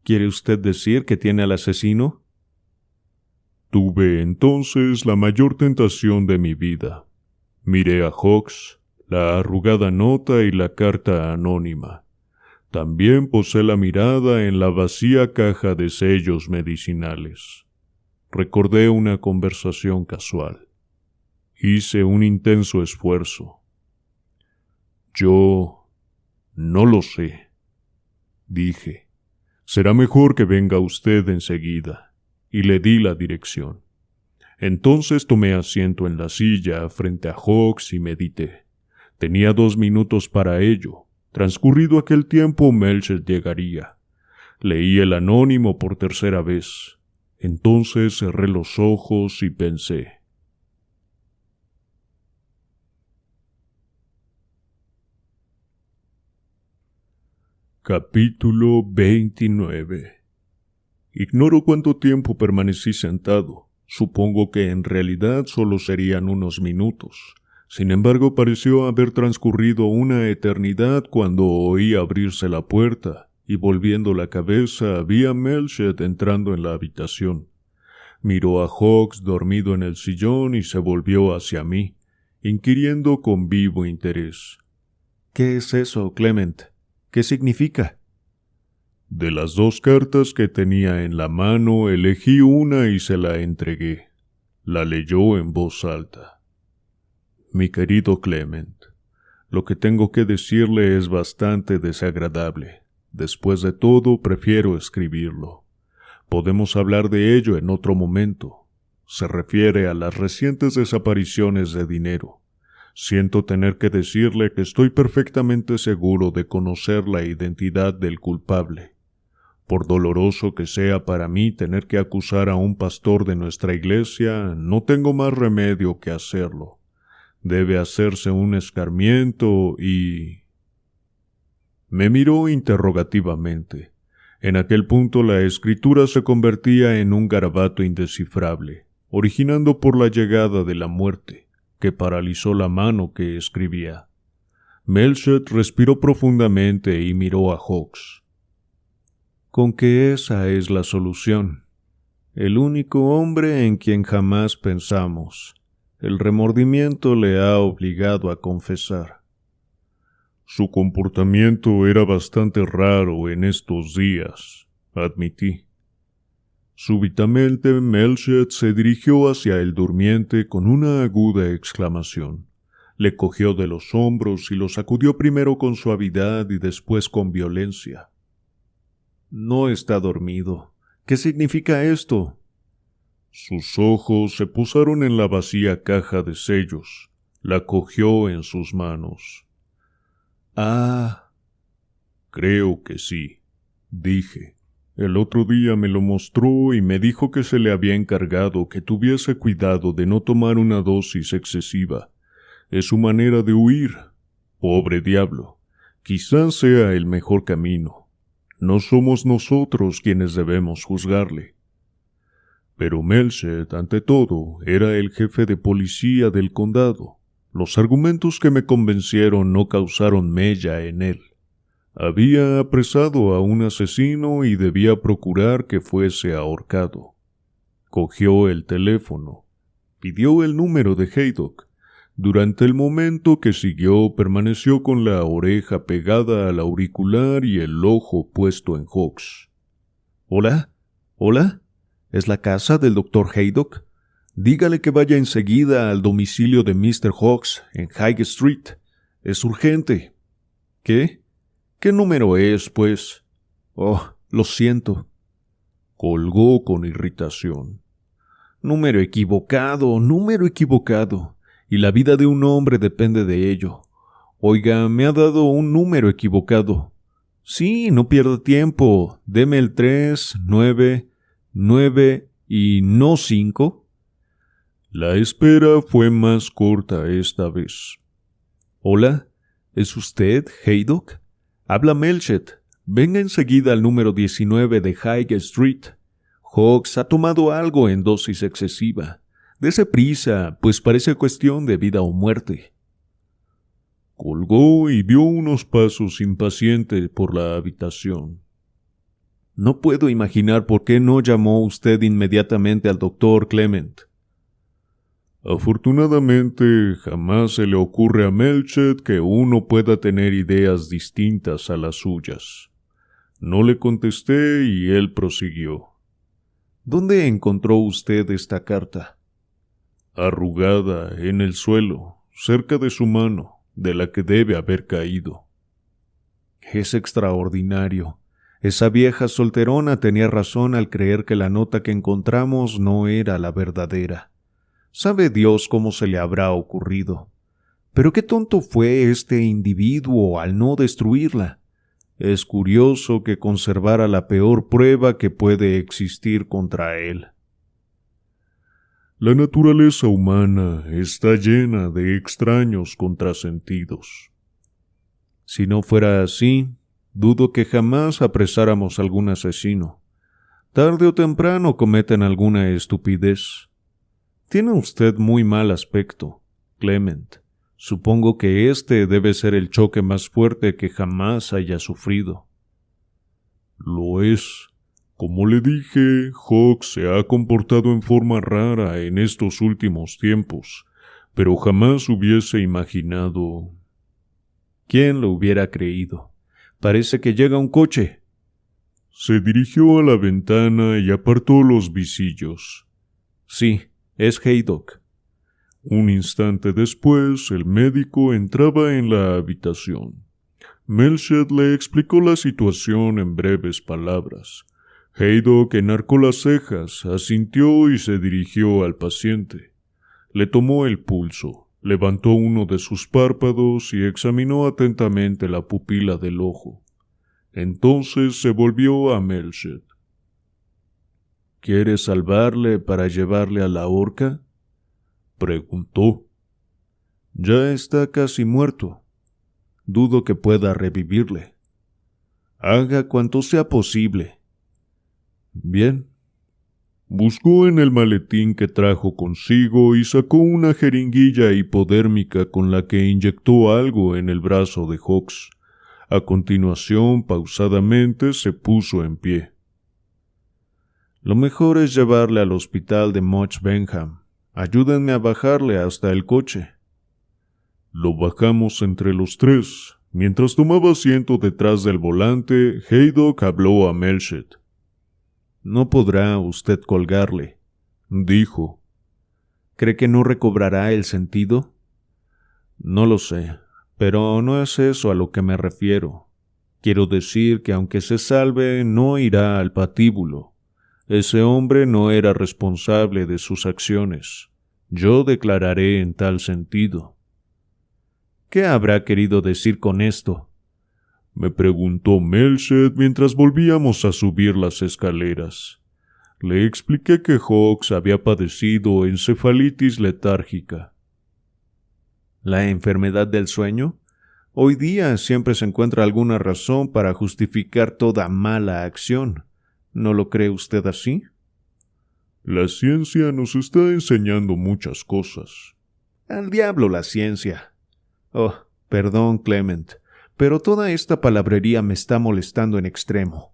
«¿Quiere usted decir que tiene al asesino?» Tuve entonces la mayor tentación de mi vida. Miré a Hawkes, la arrugada nota y la carta anónima. También posé la mirada en la vacía caja de sellos medicinales. Recordé una conversación casual. Hice un intenso esfuerzo. «Yo no lo sé», dije. «Será mejor que venga usted enseguida», y le di la dirección. Entonces tomé asiento en la silla frente a Hawkes y medité. Tenía 2 minutos para ello. Transcurrido aquel tiempo, Melchett llegaría. Leí el anónimo por tercera vez. Entonces cerré los ojos y pensé. Capítulo 29. Ignoro cuánto tiempo permanecí sentado. Supongo que en realidad solo serían unos minutos. Sin embargo, pareció haber transcurrido una eternidad cuando oí abrirse la puerta, y volviendo la cabeza vi a Melchett entrando en la habitación. Miró a Hawkes dormido en el sillón y se volvió hacia mí, inquiriendo con vivo interés. «¿Qué es eso, Clement? ¿Qué significa?» De las 2 cartas que tenía en la mano, elegí una y se la entregué. La leyó en voz alta. «Mi querido Clement, lo que tengo que decirle es bastante desagradable. Después de todo, prefiero escribirlo. Podemos hablar de ello en otro momento. Se refiere a las recientes desapariciones de dinero. Siento tener que decirle que estoy perfectamente seguro de conocer la identidad del culpable. Por doloroso que sea para mí tener que acusar a un pastor de nuestra iglesia, no tengo más remedio que hacerlo. Debe hacerse un escarmiento y... Me miró interrogativamente. En aquel punto la escritura se convertía en un garabato indescifrable, originando por la llegada de la muerte, que paralizó la mano que escribía. Melchett respiró profundamente y miró a Hawkes. Con que esa es la solución. El único hombre en quien jamás pensamos. El remordimiento le ha obligado a confesar. Su comportamiento era bastante raro en estos días, admití. Súbitamente Melchett se dirigió hacia el durmiente con una aguda exclamación. Le cogió de los hombros y lo sacudió primero con suavidad y después con violencia. No está dormido. ¿Qué significa esto? Sus ojos se posaron en la vacía caja de sellos. La cogió en sus manos. Ah, creo que sí, dije. El otro día me lo mostró y me dijo que se le había encargado que tuviese cuidado de no tomar una dosis excesiva. Es su manera de huir. Pobre diablo. Quizás sea el mejor camino. No somos nosotros quienes debemos juzgarle. Pero Melchett, ante todo, era el jefe de policía del condado. Los argumentos que me convencieron no causaron mella en él. Había apresado a un asesino y debía procurar que fuese ahorcado. Cogió el teléfono. Pidió el número de Haydock. Durante el momento que siguió, permaneció con la oreja pegada al auricular y el ojo puesto en Hawkes. ¿Hola? ¿Hola? ¿Es la casa del Dr. Haydock? Dígale que vaya enseguida al domicilio de Mr. Hawkes en High Street. Es urgente. ¿Qué? ¿Qué número es, pues? Oh, lo siento. Colgó con irritación. Número equivocado. Y la vida de un hombre depende de ello. Oiga, me ha dado un número equivocado. Sí, no pierda tiempo. Deme el 3, 9, 9 y no 5. La espera fue más corta esta vez. Hola, ¿es usted Haydock? Habla Melchett. Venga enseguida al número 19 de High Street. Hawkes ha tomado algo en dosis excesiva. Dese prisa, pues parece cuestión de vida o muerte. Colgó y dio unos pasos impaciente por la habitación. No puedo imaginar por qué no llamó usted inmediatamente al doctor Clement. Afortunadamente, jamás se le ocurre a Melchett que uno pueda tener ideas distintas a las suyas. No le contesté y él prosiguió. ¿Dónde encontró usted esta carta? Arrugada en el suelo, cerca de su mano, de la que debe haber caído. Es extraordinario. Esa vieja solterona tenía razón al creer que la nota que encontramos no era la verdadera. Sabe Dios cómo se le habrá ocurrido. Pero qué tonto fue este individuo al no destruirla. Es curioso que conservara la peor prueba que puede existir contra él. La naturaleza humana está llena de extraños contrasentidos. Si no fuera así, dudo que jamás apresáramos a algún asesino. Tarde o temprano cometen alguna estupidez. Tiene usted muy mal aspecto, Clement. Supongo que este debe ser el choque más fuerte que jamás haya sufrido. Lo es. Como le dije, Hawkes se ha comportado en forma rara en estos últimos tiempos, pero jamás hubiese imaginado... ¿Quién lo hubiera creído? Parece que llega un coche. Se dirigió a la ventana y apartó los visillos. Sí, es Haydock. Un instante después, el médico entraba en la habitación. Melchett le explicó la situación en breves palabras. Haydock enarcó las cejas, asintió y se dirigió al paciente. Le tomó el pulso, levantó uno de sus párpados y examinó atentamente la pupila del ojo. Entonces se volvió a Melchett. —¿Quiere salvarle para llevarle a la horca? —preguntó. —Ya está casi muerto. Dudo que pueda revivirle. Haga cuanto sea posible. —Bien. Buscó en el maletín que trajo consigo y sacó una jeringuilla hipodérmica con la que inyectó algo en el brazo de Hawks. A continuación, pausadamente, se puso en pie. —Lo mejor es llevarle al hospital de Much Benham. Ayúdenme a bajarle hasta el coche. Lo bajamos entre los tres. Mientras tomaba asiento detrás del volante, Haydock habló a Melchett. —No podrá usted colgarle —dijo—. ¿Cree que no recobrará el sentido? No lo sé, pero no es eso a lo que me refiero. Quiero decir que aunque se salve, no irá al patíbulo. Ese hombre no era responsable de sus acciones. Yo declararé en tal sentido. ¿Qué habrá querido decir con esto? Me preguntó Melchett mientras volvíamos a subir las escaleras. Le expliqué que Hawks había padecido encefalitis letárgica. ¿La enfermedad del sueño? Hoy día siempre se encuentra alguna razón para justificar toda mala acción. ¿No lo cree usted así? La ciencia nos está enseñando muchas cosas. Al diablo la ciencia. Oh, perdón, Clement, pero toda esta palabrería me está molestando en extremo.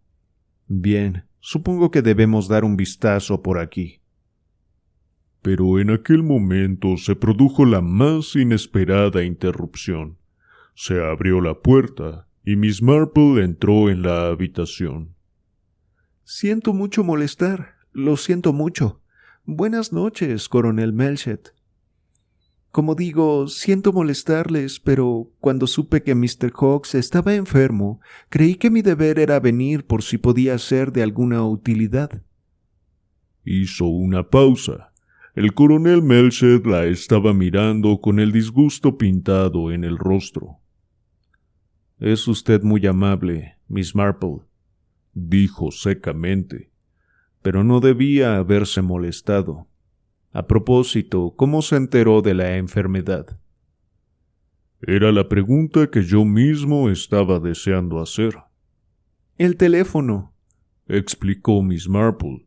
Bien, supongo que debemos dar un vistazo por aquí. Pero en aquel momento se produjo la más inesperada interrupción. Se abrió la puerta y Miss Marple entró en la habitación. Siento mucho molestar, lo siento mucho. Buenas noches, coronel Melchett. Como digo, siento molestarles, pero cuando supe que Mr. Hawks estaba enfermo, creí que mi deber era venir por si podía ser de alguna utilidad. Hizo una pausa. El coronel Melchett la estaba mirando con el disgusto pintado en el rostro. Es usted muy amable, Miss Marple, dijo secamente. Pero no debía haberse molestado. A propósito, ¿cómo se enteró de la enfermedad? Era la pregunta que yo mismo estaba deseando hacer. El teléfono, explicó Miss Marple.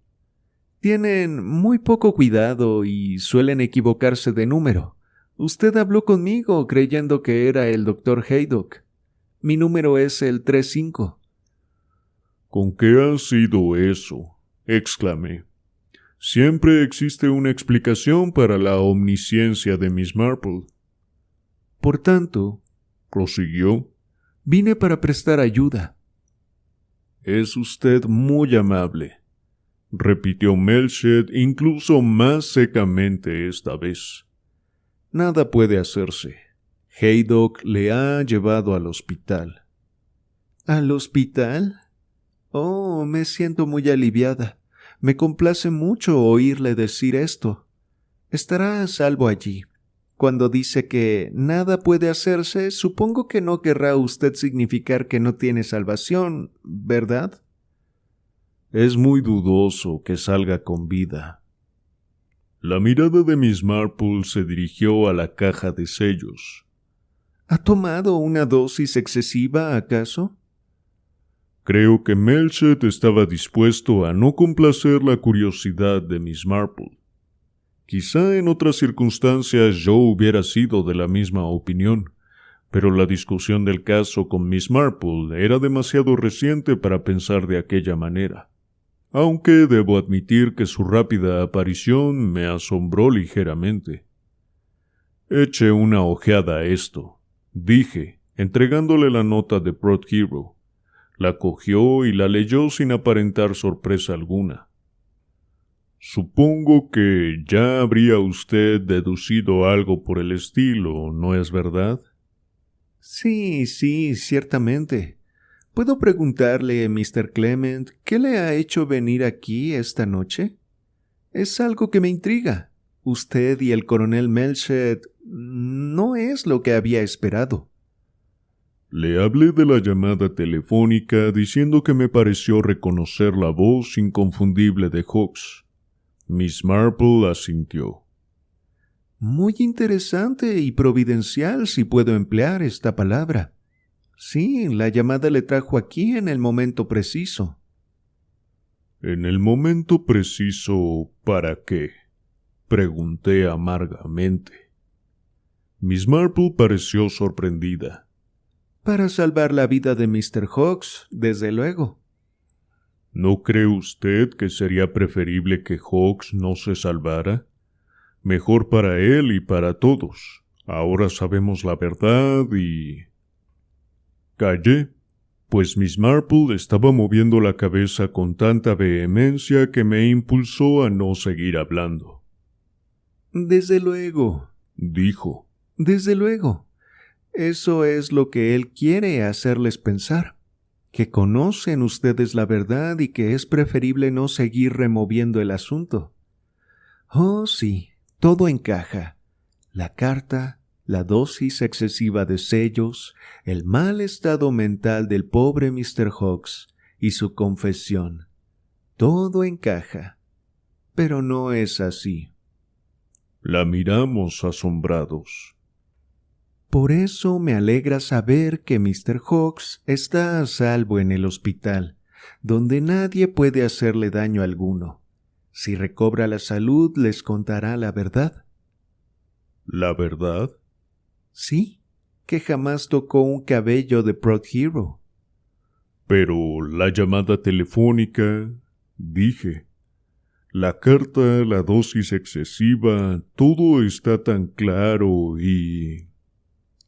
Tienen muy poco cuidado y suelen equivocarse de número. Usted habló conmigo creyendo que era el Dr. Haydock. Mi número es el 35. ¿Con qué ha sido eso? Exclamé. Siempre existe una explicación para la omnisciencia de Miss Marple. Por tanto, prosiguió, vine para prestar ayuda. Es usted muy amable, repitió Melchett incluso más secamente esta vez. Nada puede hacerse. Haydock le ha llevado al hospital. ¿Al hospital? Oh, me siento muy aliviada. Me complace mucho oírle decir esto. Estará a salvo allí. Cuando dice que nada puede hacerse, supongo que no querrá usted significar que no tiene salvación, ¿verdad? Es muy dudoso que salga con vida. La mirada de Miss Marple se dirigió a la caja de sellos. ¿Ha tomado una dosis excesiva, acaso? Creo que Melchett estaba dispuesto a no complacer la curiosidad de Miss Marple. Quizá en otras circunstancias yo hubiera sido de la misma opinión, pero la discusión del caso con Miss Marple era demasiado reciente para pensar de aquella manera, aunque debo admitir que su rápida aparición me asombró ligeramente. Eche una ojeada a esto, dije, entregándole la nota de Prod Hero. La cogió y la leyó sin aparentar sorpresa alguna. Supongo que ya habría usted deducido algo por el estilo, ¿no es verdad? Sí, ciertamente. ¿Puedo preguntarle, Mr. Clement, qué le ha hecho venir aquí esta noche? Es algo que me intriga. Usted y el coronel Melchett no es lo que había esperado. Le hablé de la llamada telefónica diciendo que me pareció reconocer la voz inconfundible de Hawkes. Miss Marple asintió. Muy interesante y providencial, si puedo emplear esta palabra. Sí, la llamada le trajo aquí en el momento preciso. ¿En el momento preciso para qué?, pregunté amargamente. Miss Marple pareció sorprendida. Para salvar la vida de Mr. Hawkes, desde luego. ¿No cree usted que sería preferible que Hawkes no se salvara? Mejor para él y para todos. Ahora sabemos la verdad y... Callé, pues Miss Marple estaba moviendo la cabeza con tanta vehemencia que me impulsó a no seguir hablando. Desde luego, dijo. Desde luego. Eso es lo que él quiere hacerles pensar, que conocen ustedes la verdad y que es preferible no seguir removiendo el asunto. Oh, sí, todo encaja. La carta, la dosis excesiva de sellos, el mal estado mental del pobre Mr. Hawkes y su confesión. Todo encaja. Pero no es así. La miramos asombrados. Por eso me alegra saber que Mr. Hawkes está a salvo en el hospital, donde nadie puede hacerle daño alguno. Si recobra la salud, les contará la verdad. ¿La verdad? Sí, que jamás tocó un cabello de Proud Hero. Pero la llamada telefónica, dije. La carta, la dosis excesiva, todo está tan claro y...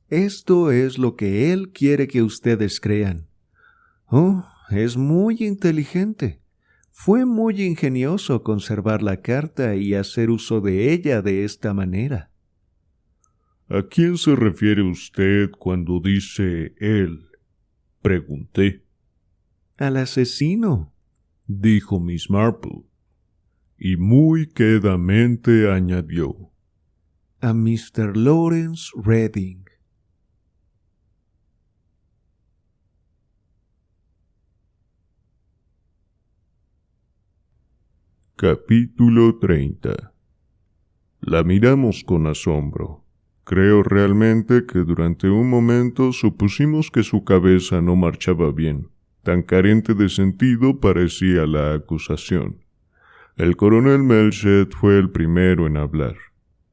Esto es lo que él quiere que ustedes crean. Oh, es muy inteligente. Fue muy ingenioso conservar la carta y hacer uso de ella de esta manera. ¿A quién se refiere usted cuando dice él?, pregunté. Al asesino, dijo Miss Marple, y muy quedamente añadió. A Mr. Lawrence Redding. Capítulo 30. La miramos con asombro. Creo realmente que durante un momento supusimos que su cabeza no marchaba bien. Tan carente de sentido parecía la acusación. El coronel Melchett fue el primero en hablar.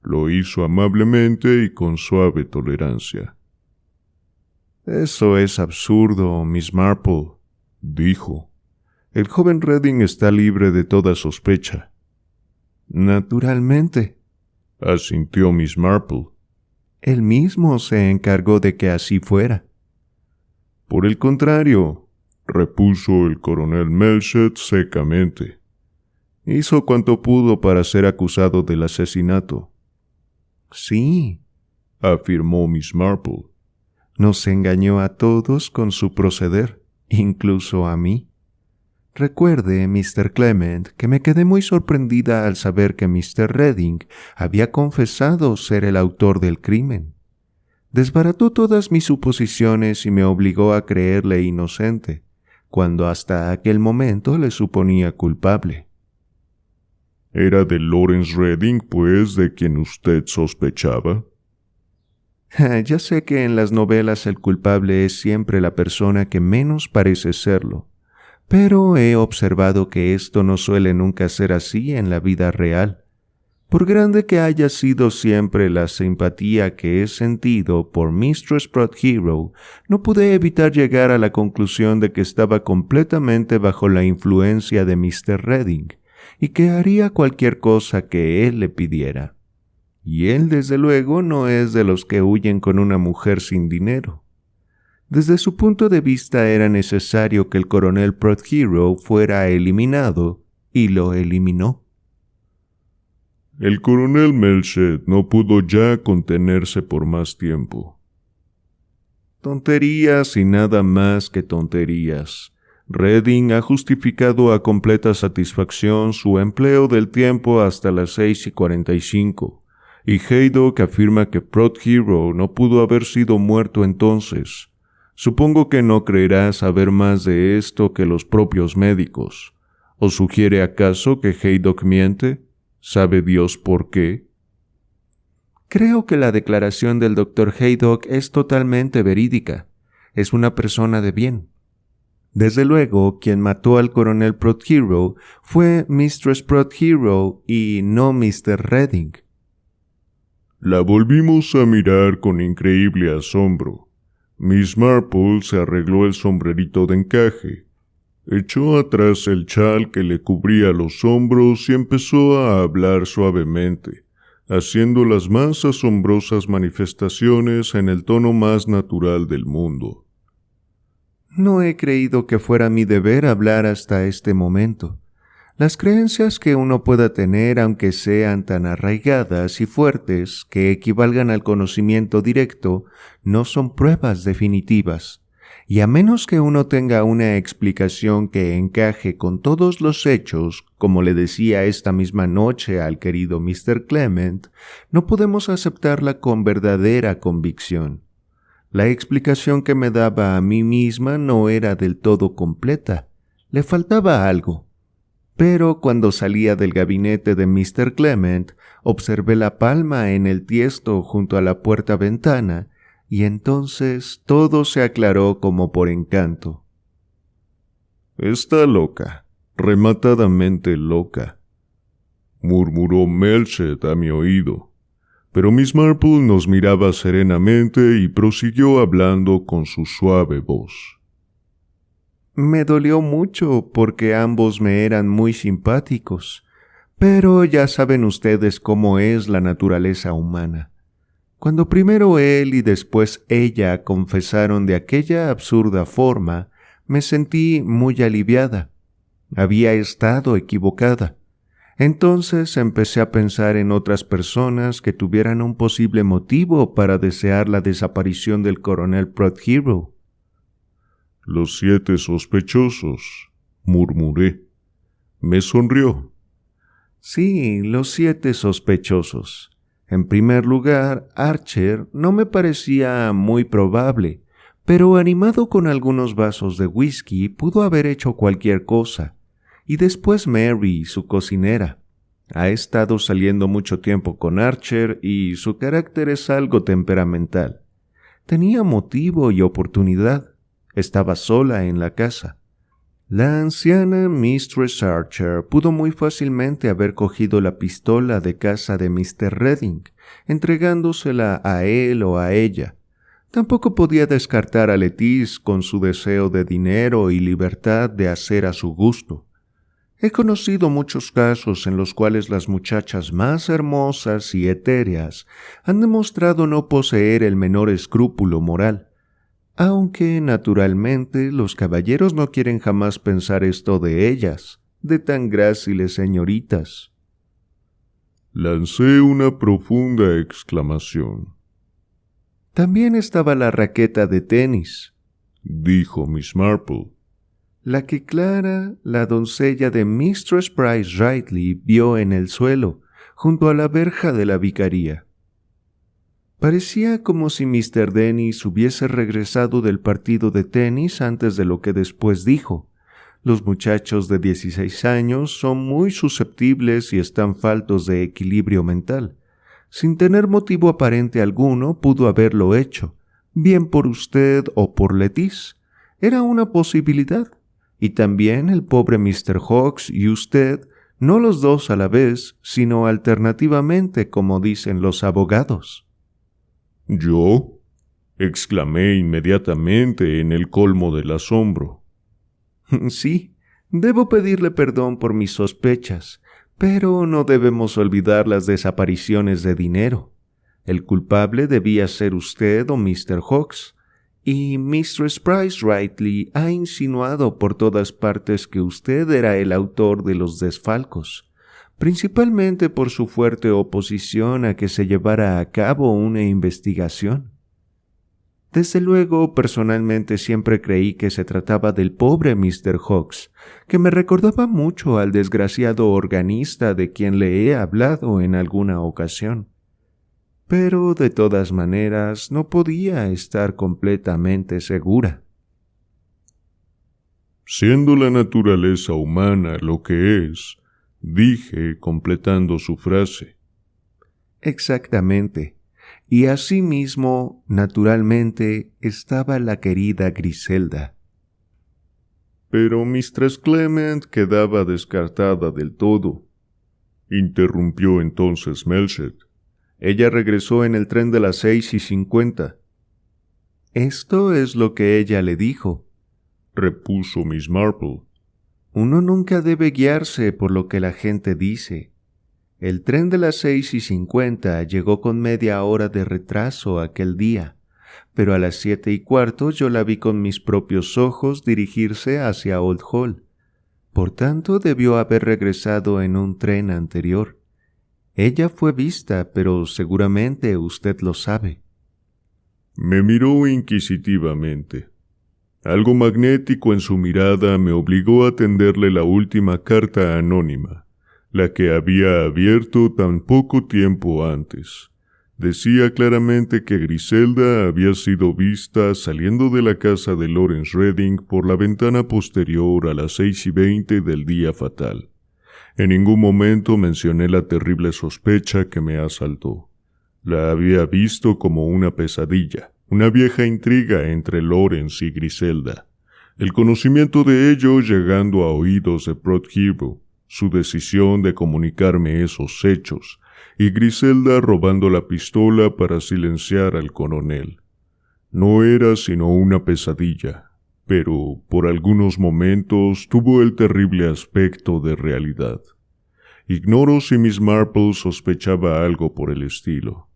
Lo hizo amablemente y con suave tolerancia. Eso es absurdo, Miss Marple, dijo. El joven Redding está libre de toda sospecha. Naturalmente, asintió Miss Marple. Él mismo se encargó de que así fuera. Por el contrario, repuso el coronel Melchett secamente. Hizo cuanto pudo para ser acusado del asesinato. Sí, afirmó Miss Marple. Nos engañó a todos con su proceder, incluso a mí. Recuerde, Mr. Clement, que me quedé muy sorprendida al saber que Mr. Redding había confesado ser el autor del crimen. Desbarató todas mis suposiciones y me obligó a creerle inocente, cuando hasta aquel momento le suponía culpable. ¿Era de Lawrence Redding, pues, de quien usted sospechaba? Ya sé que en las novelas el culpable es siempre la persona que menos parece serlo. Pero he observado que esto no suele nunca ser así en la vida real. Por grande que haya sido siempre la simpatía que he sentido por Mistress Proud Hero, no pude evitar llegar a la conclusión de que estaba completamente bajo la influencia de Mr. Redding y que haría cualquier cosa que él le pidiera. Y él, desde luego, no es de los que huyen con una mujer sin dinero. Desde su punto de vista era necesario que el coronel Proud Hero fuera eliminado, y lo eliminó. El coronel Melchett no pudo ya contenerse por más tiempo. Tonterías y nada más que tonterías. Redding ha justificado a completa satisfacción su empleo del tiempo hasta las 6:45, y Haydock afirma que Proud Hero no pudo haber sido muerto entonces. Supongo que no creerá saber más de esto que los propios médicos. ¿O sugiere acaso que Haydock miente? ¿Sabe Dios por qué? Creo que la declaración del Dr. Haydock es totalmente verídica. Es una persona de bien. Desde luego, quien mató al coronel Prothero fue Mistress Prothero y no Mr. Redding. La volvimos a mirar con increíble asombro. Miss Marple se arregló el sombrerito de encaje, echó atrás el chal que le cubría los hombros y empezó a hablar suavemente, haciendo las más asombrosas manifestaciones en el tono más natural del mundo. No he creído que fuera mi deber hablar hasta este momento. Las creencias que uno pueda tener, aunque sean tan arraigadas y fuertes que equivalgan al conocimiento directo, no son pruebas definitivas, y a menos que uno tenga una explicación que encaje con todos los hechos, como le decía esta misma noche al querido Mr. Clement, no podemos aceptarla con verdadera convicción. La explicación que me daba a mí misma no era del todo completa, le faltaba algo. Pero cuando salía del gabinete de Mr. Clement, observé la palma en el tiesto junto a la puerta-ventana, y entonces todo se aclaró como por encanto. «Está loca, rematadamente loca», murmuró Melchett a mi oído, pero Miss Marple nos miraba serenamente y prosiguió hablando con su suave voz. Me dolió mucho porque ambos me eran muy simpáticos, pero ya saben ustedes cómo es la naturaleza humana. Cuando primero él y después ella confesaron de aquella absurda forma, me sentí muy aliviada. Había estado equivocada. Entonces empecé a pensar en otras personas que tuvieran un posible motivo para desear la desaparición del coronel Prothero. «Los 7 sospechosos», murmuré. Me sonrió. Sí, los 7 sospechosos. En primer lugar, Archer no me parecía muy probable, pero animado con algunos vasos de whisky pudo haber hecho cualquier cosa. Y después Mary, su cocinera. Ha estado saliendo mucho tiempo con Archer y su carácter es algo temperamental. Tenía motivo y oportunidad. Estaba sola en la casa. La anciana Mistress Archer pudo muy fácilmente haber cogido la pistola de casa de Mr. Redding, entregándosela a él o a ella. Tampoco podía descartar a Lettice con su deseo de dinero y libertad de hacer a su gusto. He conocido muchos casos en los cuales las muchachas más hermosas y etéreas han demostrado no poseer el menor escrúpulo moral. Aunque, naturalmente, los caballeros no quieren jamás pensar esto de ellas, de tan gráciles señoritas. Lancé una profunda exclamación. También estaba la raqueta de tenis, dijo Miss Marple, la que Clara, la doncella de Mistress Price Rightly, vio en el suelo, junto a la verja de la vicaría. Parecía como si Mr. Dennis hubiese regresado del partido de tenis antes de lo que después dijo. Los muchachos de 16 años son muy susceptibles y están faltos de equilibrio mental. Sin tener motivo aparente alguno, pudo haberlo hecho, bien por usted o por Lettice. Era una posibilidad. Y también el pobre Mr. Hawkes y usted, no los dos a la vez, sino alternativamente, como dicen los abogados. ¿Yo? Exclamé inmediatamente en el colmo del asombro. Sí, debo pedirle perdón por mis sospechas, pero no debemos olvidar las desapariciones de dinero. El culpable debía ser usted o Mr. Hawkes, y Mistress Price Rightly ha insinuado por todas partes que usted era el autor de los desfalcos, principalmente por su fuerte oposición a que se llevara a cabo una investigación. Desde luego, personalmente siempre creí que se trataba del pobre Mr. Hawkes, que me recordaba mucho al desgraciado organista de quien le he hablado en alguna ocasión. pero de todas maneras no podía estar completamente segura. Siendo la naturaleza humana lo que es, dije completando su frase. Exactamente. Y asimismo, naturalmente, estaba la querida Griselda. Pero Mistress Clement quedaba descartada del todo. Interrumpió entonces Melchett. Ella regresó en el tren de las 6:50. Esto es lo que ella le dijo, repuso Miss Marple. Uno nunca debe guiarse por lo que la gente dice. El tren de las 6:50 llegó con media hora de retraso aquel día, pero a las 7:15 yo la vi con mis propios ojos dirigirse hacia Old Hall. Por tanto, debió haber regresado en un tren anterior. Ella fue vista, pero seguramente usted lo sabe. Me miró inquisitivamente. Algo magnético en su mirada me obligó a tenderle la última carta anónima, la que había abierto tan poco tiempo antes. Decía claramente que Griselda había sido vista saliendo de la casa de Lawrence Reading por la ventana posterior a las 6:20 del día fatal. En ningún momento mencioné la terrible sospecha que me asaltó. La había visto como una pesadilla, una vieja intriga entre Lawrence y Griselda. El conocimiento de ello llegando a oídos de Prothero, su decisión de comunicarme esos hechos, y Griselda robando la pistola para silenciar al coronel. No era sino una pesadilla, pero por algunos momentos tuvo el terrible aspecto de realidad. Ignoro si Miss Marple sospechaba algo por el estilo.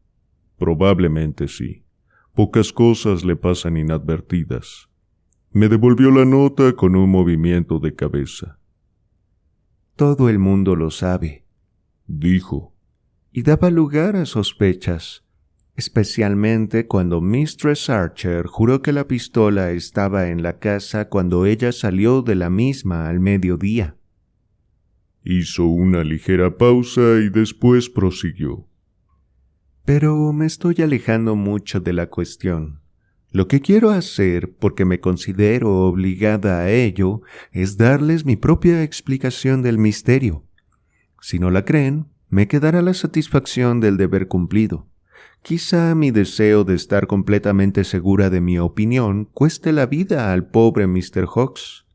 Probablemente sí. Pocas cosas le pasan inadvertidas. Me devolvió la nota con un movimiento de cabeza. Todo el mundo lo sabe, dijo, y daba lugar a sospechas, especialmente cuando Mistress Archer juró que la pistola estaba en la casa cuando ella salió de la misma al mediodía. Hizo una ligera pausa y después prosiguió. Pero me estoy alejando mucho de la cuestión. Lo que quiero hacer, porque me considero obligada a ello, es darles mi propia explicación del misterio. Si no la creen, me quedará la satisfacción del deber cumplido. Quizá mi deseo de estar completamente segura de mi opinión cueste la vida al pobre Mr. Hawkes.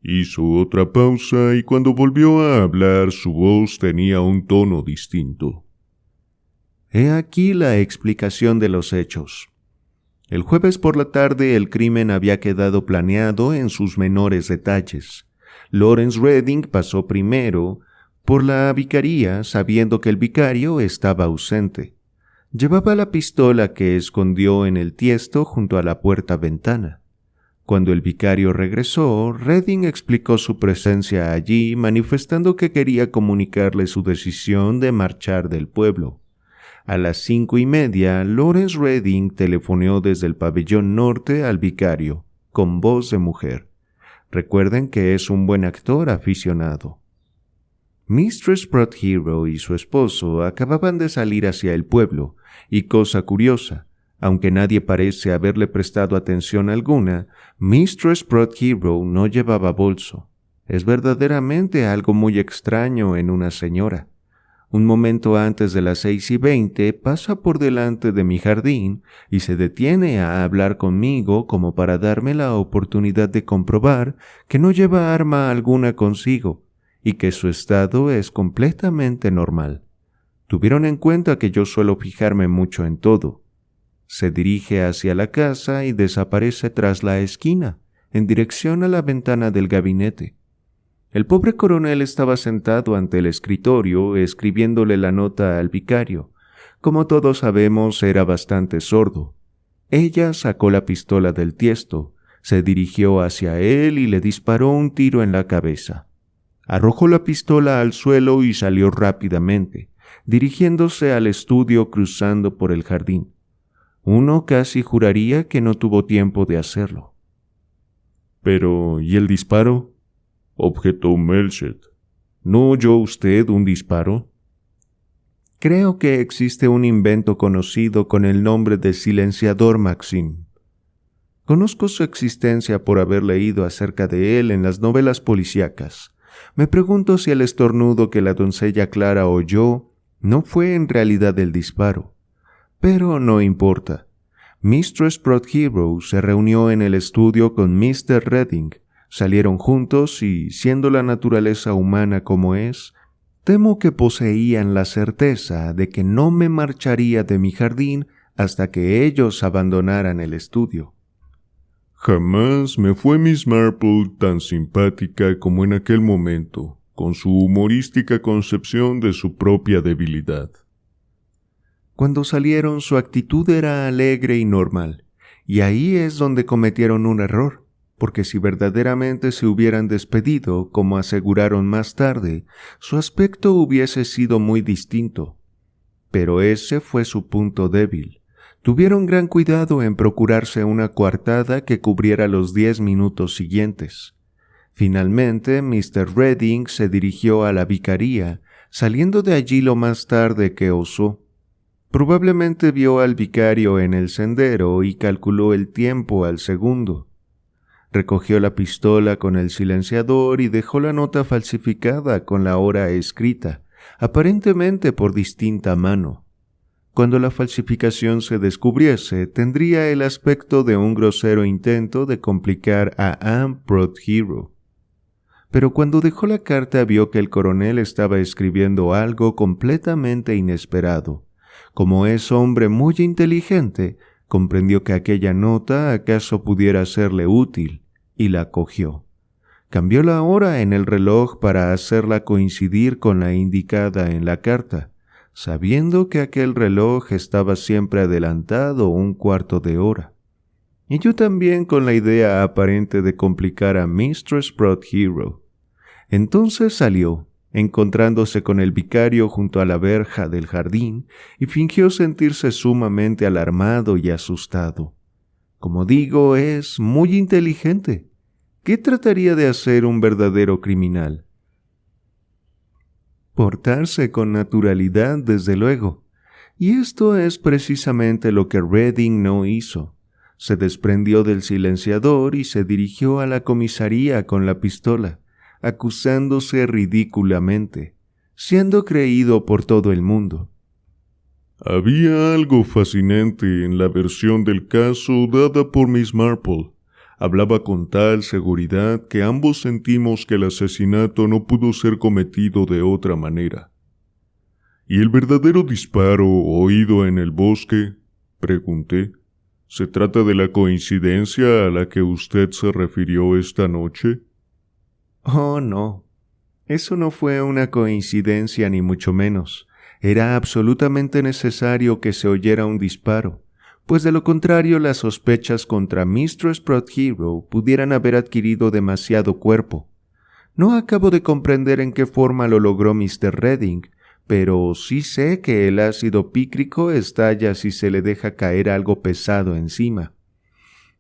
Hizo otra pausa y cuando volvió a hablar su voz tenía un tono distinto. He aquí la explicación de los hechos. El jueves por la tarde el crimen había quedado planeado en sus menores detalles. Lawrence Reading pasó primero por la vicaría sabiendo que el vicario estaba ausente. Llevaba la pistola que escondió en el tiesto junto a la puerta-ventana. Cuando el vicario regresó, Reading explicó su presencia allí, manifestando que quería comunicarle su decisión de marchar del pueblo. A las 5:30, Lawrence Reading telefoneó desde el pabellón norte al vicario, con voz de mujer. Recuerden que es un buen actor aficionado. Mistress Prothero y su esposo acababan de salir hacia el pueblo, y cosa curiosa, aunque nadie parece haberle prestado atención alguna, Mistress Prothero no llevaba bolso. Es verdaderamente algo muy extraño en una señora. Un momento antes de las 6:20 pasa por delante de mi jardín y se detiene a hablar conmigo como para darme la oportunidad de comprobar que no lleva arma alguna consigo y que su estado es completamente normal. Tuvieron en cuenta que yo suelo fijarme mucho en todo. Se dirige hacia la casa y desaparece tras la esquina, en dirección a la ventana del gabinete. El pobre coronel estaba sentado ante el escritorio escribiéndole la nota al vicario. Como todos sabemos, era bastante sordo. Ella sacó la pistola del tiesto, se dirigió hacia él y le disparó un tiro en la cabeza. Arrojó la pistola al suelo y salió rápidamente, dirigiéndose al estudio cruzando por el jardín. Uno casi juraría que no tuvo tiempo de hacerlo. Pero, ¿y el disparo?, objetó Melchett. ¿No oyó usted un disparo? Creo que existe un invento conocido con el nombre de silenciador Maxim. Conozco su existencia por haber leído acerca de él en las novelas policíacas. Me pregunto si el estornudo que la doncella Clara oyó no fue en realidad el disparo. Pero no importa. Mistress Prothero se reunió en el estudio con Mr. Redding. Salieron juntos y, siendo la naturaleza humana como es, temo que poseían la certeza de que no me marcharía de mi jardín hasta que ellos abandonaran el estudio. Jamás me fue Miss Marple tan simpática como en aquel momento, con su humorística concepción de su propia debilidad. Cuando salieron, su actitud era alegre y normal, y ahí es donde cometieron un error, porque si verdaderamente se hubieran despedido, como aseguraron más tarde, su aspecto hubiese sido muy distinto. Pero ese fue su punto débil. Tuvieron gran cuidado en procurarse una coartada que cubriera los 10 minutos siguientes. Finalmente, Mr. Redding se dirigió a la vicaría, saliendo de allí lo más tarde que osó. Probablemente vio al vicario en el sendero y calculó el tiempo al segundo. Recogió la pistola con el silenciador y dejó la nota falsificada con la hora escrita, aparentemente por distinta mano. Cuando la falsificación se descubriese, tendría el aspecto de un grosero intento de complicar a Anne Prothero. Pero cuando dejó la carta vio que el coronel estaba escribiendo algo completamente inesperado. Como es hombre muy inteligente, comprendió que aquella nota acaso pudiera serle útil, y la cogió. Cambió la hora en el reloj para hacerla coincidir con la indicada en la carta, sabiendo que aquel reloj estaba siempre adelantado 1/4 de hora. Y yo también con la idea aparente de complicar a Mistress Prothero. Entonces salió, encontrándose con el vicario junto a la verja del jardín, y fingió sentirse sumamente alarmado y asustado. Como digo, es muy inteligente. ¿Qué trataría de hacer un verdadero criminal? Portarse con naturalidad, desde luego. Y esto es precisamente lo que Redding no hizo. Se desprendió del silenciador y se dirigió a la comisaría con la pistola, acusándose ridículamente, siendo creído por todo el mundo. Había algo fascinante en la versión del caso dada por Miss Marple. Hablaba con tal seguridad que ambos sentimos que el asesinato no pudo ser cometido de otra manera. ¿Y el verdadero disparo oído en el bosque? Pregunté. ¿Se trata de la coincidencia a la que usted se refirió esta noche? Oh, no. Eso no fue una coincidencia ni mucho menos. Era absolutamente necesario que se oyera un disparo, pues de lo contrario las sospechas contra Mistress Prothero pudieran haber adquirido demasiado cuerpo. No acabo de comprender en qué forma lo logró Mr. Redding, pero sí sé que el ácido pícrico estalla si se le deja caer algo pesado encima.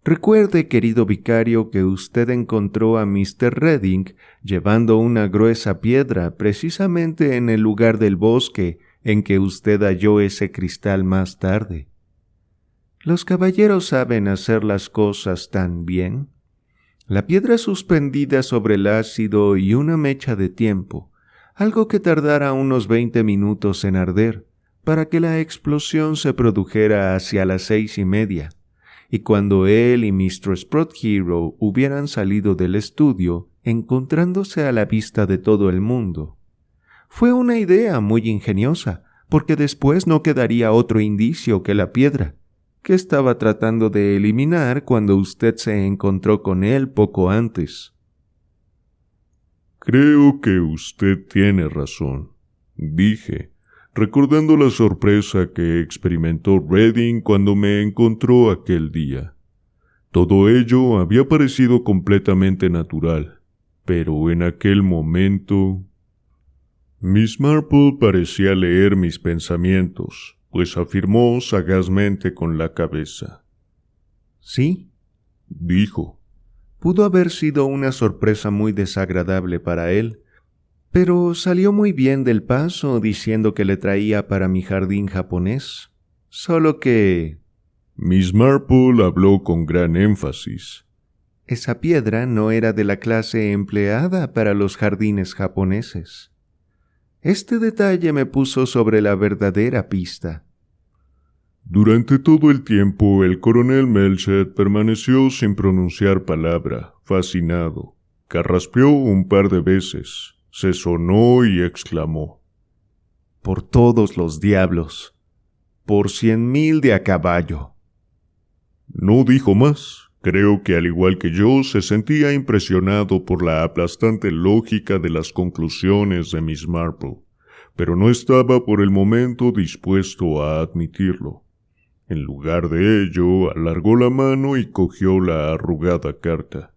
Recuerde, querido vicario, que usted encontró a Mr. Redding llevando una gruesa piedra precisamente en el lugar del bosque en que usted halló ese cristal más tarde. Los caballeros saben hacer las cosas tan bien. La piedra suspendida sobre el ácido y una mecha de tiempo, algo que tardara unos 20 minutos en arder, para que la explosión se produjera hacia las 6:30. Y cuando él y Mistress Prothero hubieran salido del estudio, encontrándose a la vista de todo el mundo. Fue una idea muy ingeniosa, porque después no quedaría otro indicio que la piedra, que estaba tratando de eliminar cuando usted se encontró con él poco antes. Creo que usted tiene razón, dije, recordando la sorpresa que experimentó Redding cuando me encontró aquel día. Todo ello había parecido completamente natural, pero en aquel momento... Miss Marple parecía leer mis pensamientos, pues afirmó sagazmente con la cabeza. «Sí», dijo. Pudo haber sido una sorpresa muy desagradable para él, Pero salió muy bien del paso diciendo que le traía para mi jardín japonés. Solo que... Miss Marple habló con gran énfasis. Esa piedra no era de la clase empleada para los jardines japoneses. Este detalle me puso sobre la verdadera pista. Durante todo el tiempo, el coronel Melchett permaneció sin pronunciar palabra, fascinado. Carraspeó un par de veces, se sonó y exclamó: «Por todos los diablos, por 100,000 de a caballo». No dijo más. Creo que al igual que yo se sentía impresionado por la aplastante lógica de las conclusiones de Miss Marple, pero no estaba por el momento dispuesto a admitirlo. En lugar de ello, alargó la mano y cogió la arrugada carta.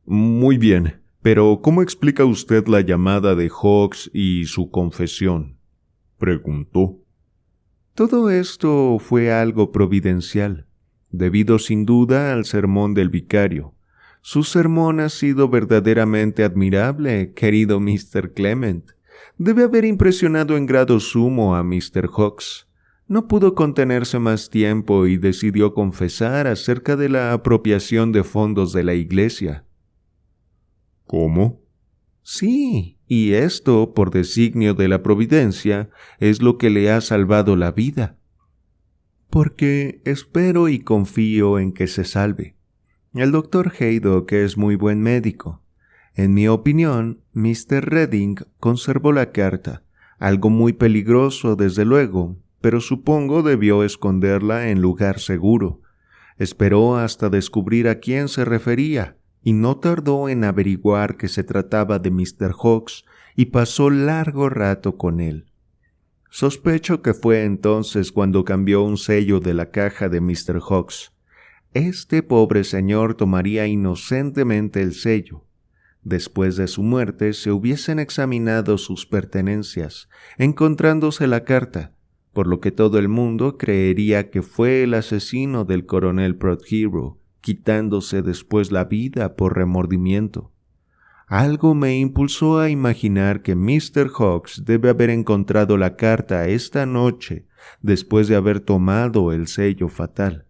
«Muy bien, pero ¿cómo explica usted la llamada de Hawks y su confesión?», preguntó. Todo esto fue algo providencial, debido sin duda al sermón del vicario. Su sermón ha sido verdaderamente admirable, querido Mr. Clement. Debe haber impresionado en grado sumo a Mr. Hawks. No pudo contenerse más tiempo y decidió confesar acerca de la apropiación de fondos de la iglesia. ¿Cómo? Sí, y esto, por designio de la providencia, es lo que le ha salvado la vida. Porque espero y confío en que se salve. El doctor Haydock es muy buen médico. En mi opinión, Mr. Redding conservó la carta, algo muy peligroso desde luego, pero supongo debió esconderla en lugar seguro. Esperó hasta descubrir a quién se refería, y no tardó en averiguar que se trataba de Mr. Hawks y pasó largo rato con él. Sospecho que fue entonces cuando cambió un sello de la caja de Mr. Hawks. Este pobre señor tomaría inocentemente el sello. Después de su muerte se hubiesen examinado sus pertenencias, encontrándose la carta, por lo que todo el mundo creería que fue el asesino del coronel Prothero, quitándose después la vida por remordimiento. Algo me impulsó a imaginar que Mr. Hawks debe haber encontrado la carta esta noche después de haber tomado el sello fatal.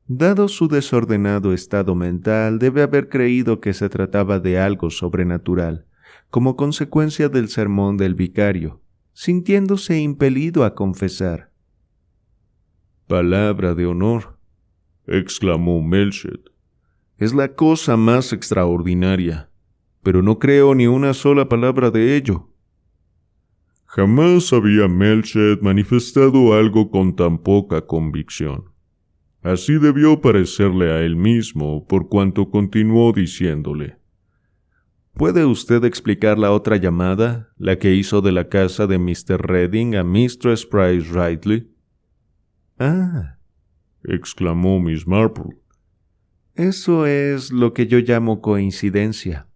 Dado su desordenado estado mental, debe haber creído que se trataba de algo sobrenatural, como consecuencia del sermón del vicario, sintiéndose impelido a confesar. «Palabra de honor», exclamó Melchett. «Es la cosa más extraordinaria, pero no creo ni una sola palabra de ello». Jamás había Melchett manifestado algo con tan poca convicción. Así debió parecerle a él mismo, por cuanto continuó diciéndole: ¿Puede usted explicar la otra llamada, la que hizo de la casa de Mr. Redding a Mistress Price Ridley? «Ah», exclamó Miss Marple. «Eso es lo que yo llamo coincidencia.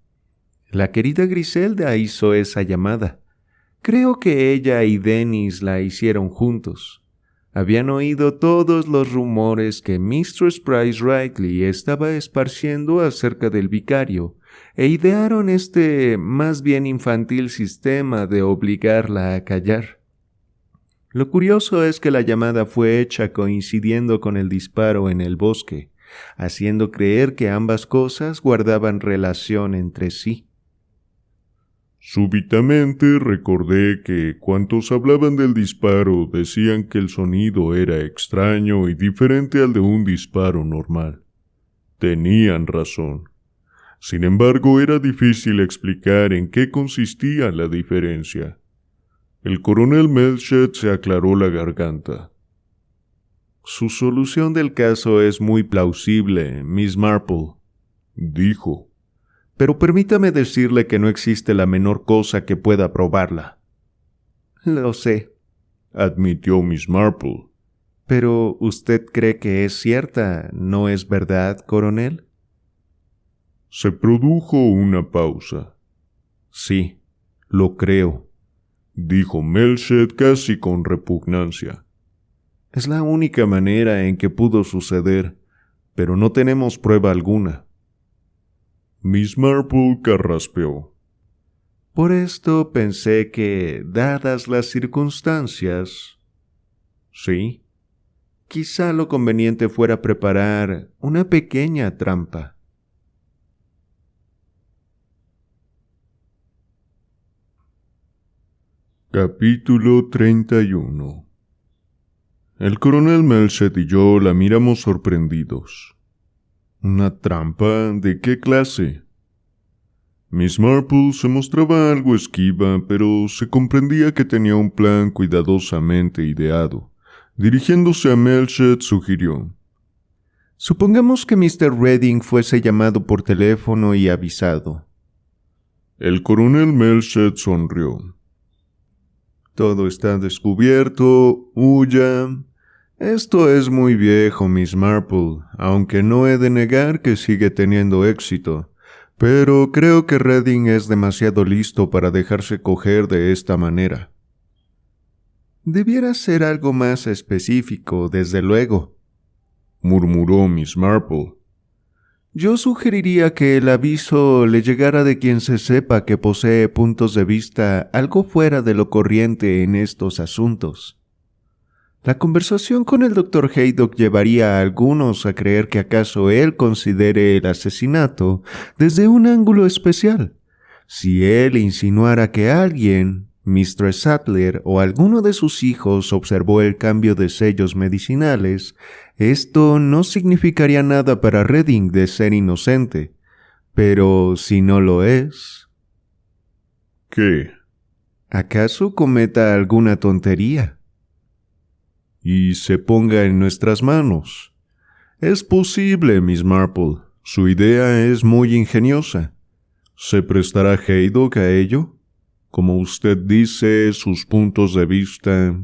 La querida Griselda hizo esa llamada. Creo que ella y Dennis la hicieron juntos. Habían oído todos los rumores que Mistress Price Ridley estaba esparciendo acerca del vicario, e idearon este más bien infantil sistema de obligarla a callar. Lo curioso es que la llamada fue hecha coincidiendo con el disparo en el bosque, haciendo creer que ambas cosas guardaban relación entre sí. Súbitamente recordé que cuantos hablaban del disparo decían que el sonido era extraño y diferente al de un disparo normal. Tenían razón. Sin embargo, era difícil explicar en qué consistía la diferencia. El coronel Melchett se aclaró la garganta. «Su solución del caso es muy plausible, Miss Marple», dijo. «pero permítame decirle que no existe la menor cosa que pueda probarla». «Lo sé», admitió Miss Marple. «Pero usted cree que es cierta, ¿no es verdad, coronel?». Se produjo una pausa. «Sí, lo creo», dijo Melchett casi con repugnancia. «Es la única manera en que pudo suceder, pero no tenemos prueba alguna». Miss Marple carraspeó. Por esto pensé que, dadas las circunstancias, sí, quizá lo conveniente fuera preparar una pequeña trampa. Capítulo 31. El coronel Melchett y yo la miramos sorprendidos. ¿Una trampa? ¿De qué clase? Miss Marple se mostraba algo esquiva, pero se comprendía que tenía un plan cuidadosamente ideado. Dirigiéndose a Melchett, sugirió: Supongamos que Mr. Redding fuese llamado por teléfono y avisado. El coronel Melchett sonrió. Todo está descubierto, huya. Esto es muy viejo, Miss Marple, aunque no he de negar que sigue teniendo éxito. Pero creo que Redding es demasiado listo para dejarse coger de esta manera. Debiera ser algo más específico, desde luego, murmuró Miss Marple. Yo sugeriría que el aviso le llegara de quien se sepa que posee puntos de vista algo fuera de lo corriente en estos asuntos. La conversación con el Dr. Haydock llevaría a algunos a creer que acaso él considere el asesinato desde un ángulo especial. Si él insinuara que alguien, Mr. Sattler o alguno de sus hijos observó el cambio de sellos medicinales, esto no significaría nada para Redding de ser inocente. Pero si no lo es... ¿Qué? ¿Acaso cometa alguna tontería? Y se ponga en nuestras manos. Es posible, Miss Marple. Su idea es muy ingeniosa. ¿Se prestará Haydock a ello? Como usted dice, sus puntos de vista...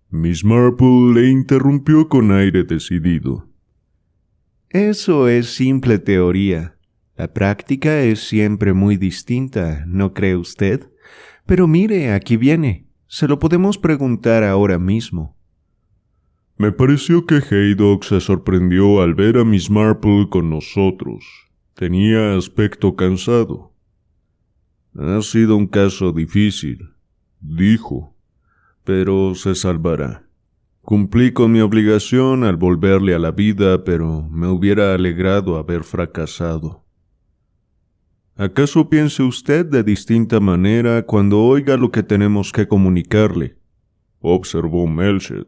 Miss Marple le interrumpió con aire decidido. Eso es simple teoría. La práctica es siempre muy distinta, ¿no cree usted? Pero mire, aquí viene. Se lo podemos preguntar ahora mismo. Me pareció que Haydock se sorprendió al ver a Miss Marple con nosotros. Tenía aspecto cansado. Ha sido un caso difícil, dijo, pero se salvará. Cumplí con mi obligación al volverle a la vida, pero me hubiera alegrado haber fracasado. ¿Acaso piense usted de distinta manera cuando oiga lo que tenemos que comunicarle?, observó Melchett.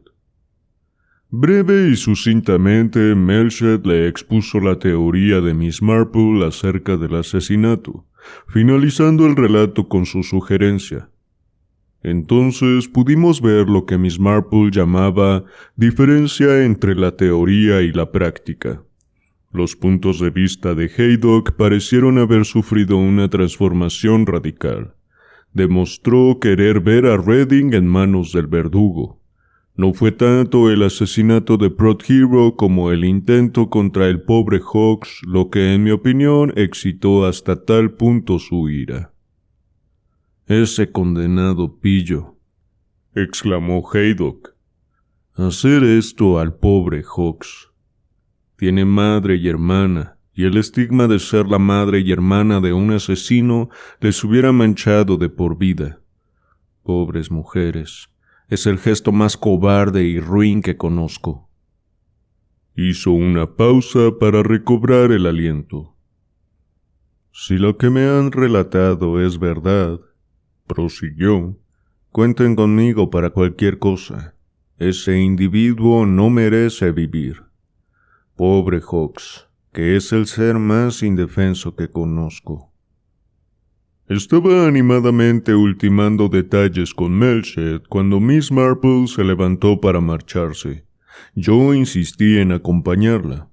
Breve y sucintamente, Melchett le expuso la teoría de Miss Marple acerca del asesinato, finalizando el relato con su sugerencia. Entonces pudimos ver lo que Miss Marple llamaba diferencia entre la teoría y la práctica. Los puntos de vista de Haydock parecieron haber sufrido una transformación radical. Demostró querer ver a Redding en manos del verdugo. No fue tanto el asesinato de Prothero como el intento contra el pobre Hawks lo que, en mi opinión, excitó hasta tal punto su ira. «Ese condenado pillo», exclamó Haydock. «Hacer esto al pobre Hawks. Tiene madre y hermana, y el estigma de ser la madre y hermana de un asesino les hubiera manchado de por vida. Pobres mujeres. Es el gesto más cobarde y ruin que conozco». Hizo una pausa para recobrar el aliento. «Si lo que me han relatado es verdad», prosiguió, «cuenten conmigo para cualquier cosa. Ese individuo no merece vivir. Pobre Hawks, que es el ser más indefenso que conozco». Estaba animadamente ultimando detalles con Melchett cuando Miss Marple se levantó para marcharse. Yo insistí en acompañarla.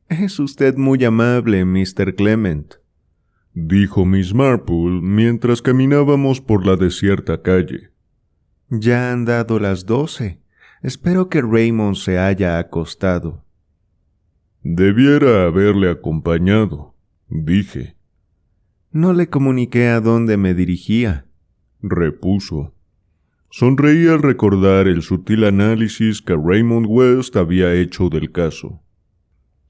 «Es usted muy amable, Mr. Clement», dijo Miss Marple mientras caminábamos por la desierta calle. «Ya han dado las 12. Espero que Raymond se haya acostado». «Debiera haberle acompañado», dije. «No le comuniqué a dónde me dirigía», repuso. Sonreí al recordar el sutil análisis que Raymond West había hecho del caso.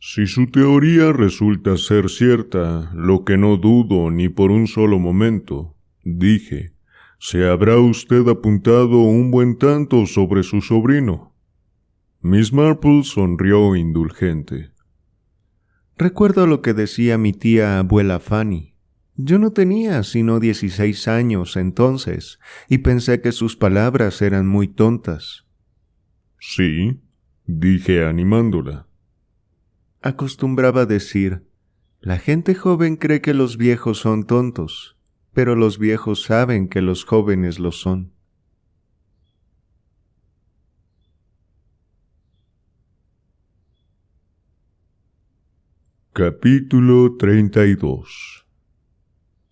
Si su teoría resulta ser cierta, lo que no dudo ni por un solo momento, dije, se habrá usted apuntado un buen tanto sobre su sobrino. Miss Marple sonrió indulgente. Recuerdo lo que decía mi tía abuela Fanny. Yo no tenía sino 16 años entonces, y pensé que sus palabras eran muy tontas. Sí, dije animándola. Acostumbraba decir, la gente joven cree que los viejos son tontos, pero los viejos saben que los jóvenes lo son. Capítulo 32.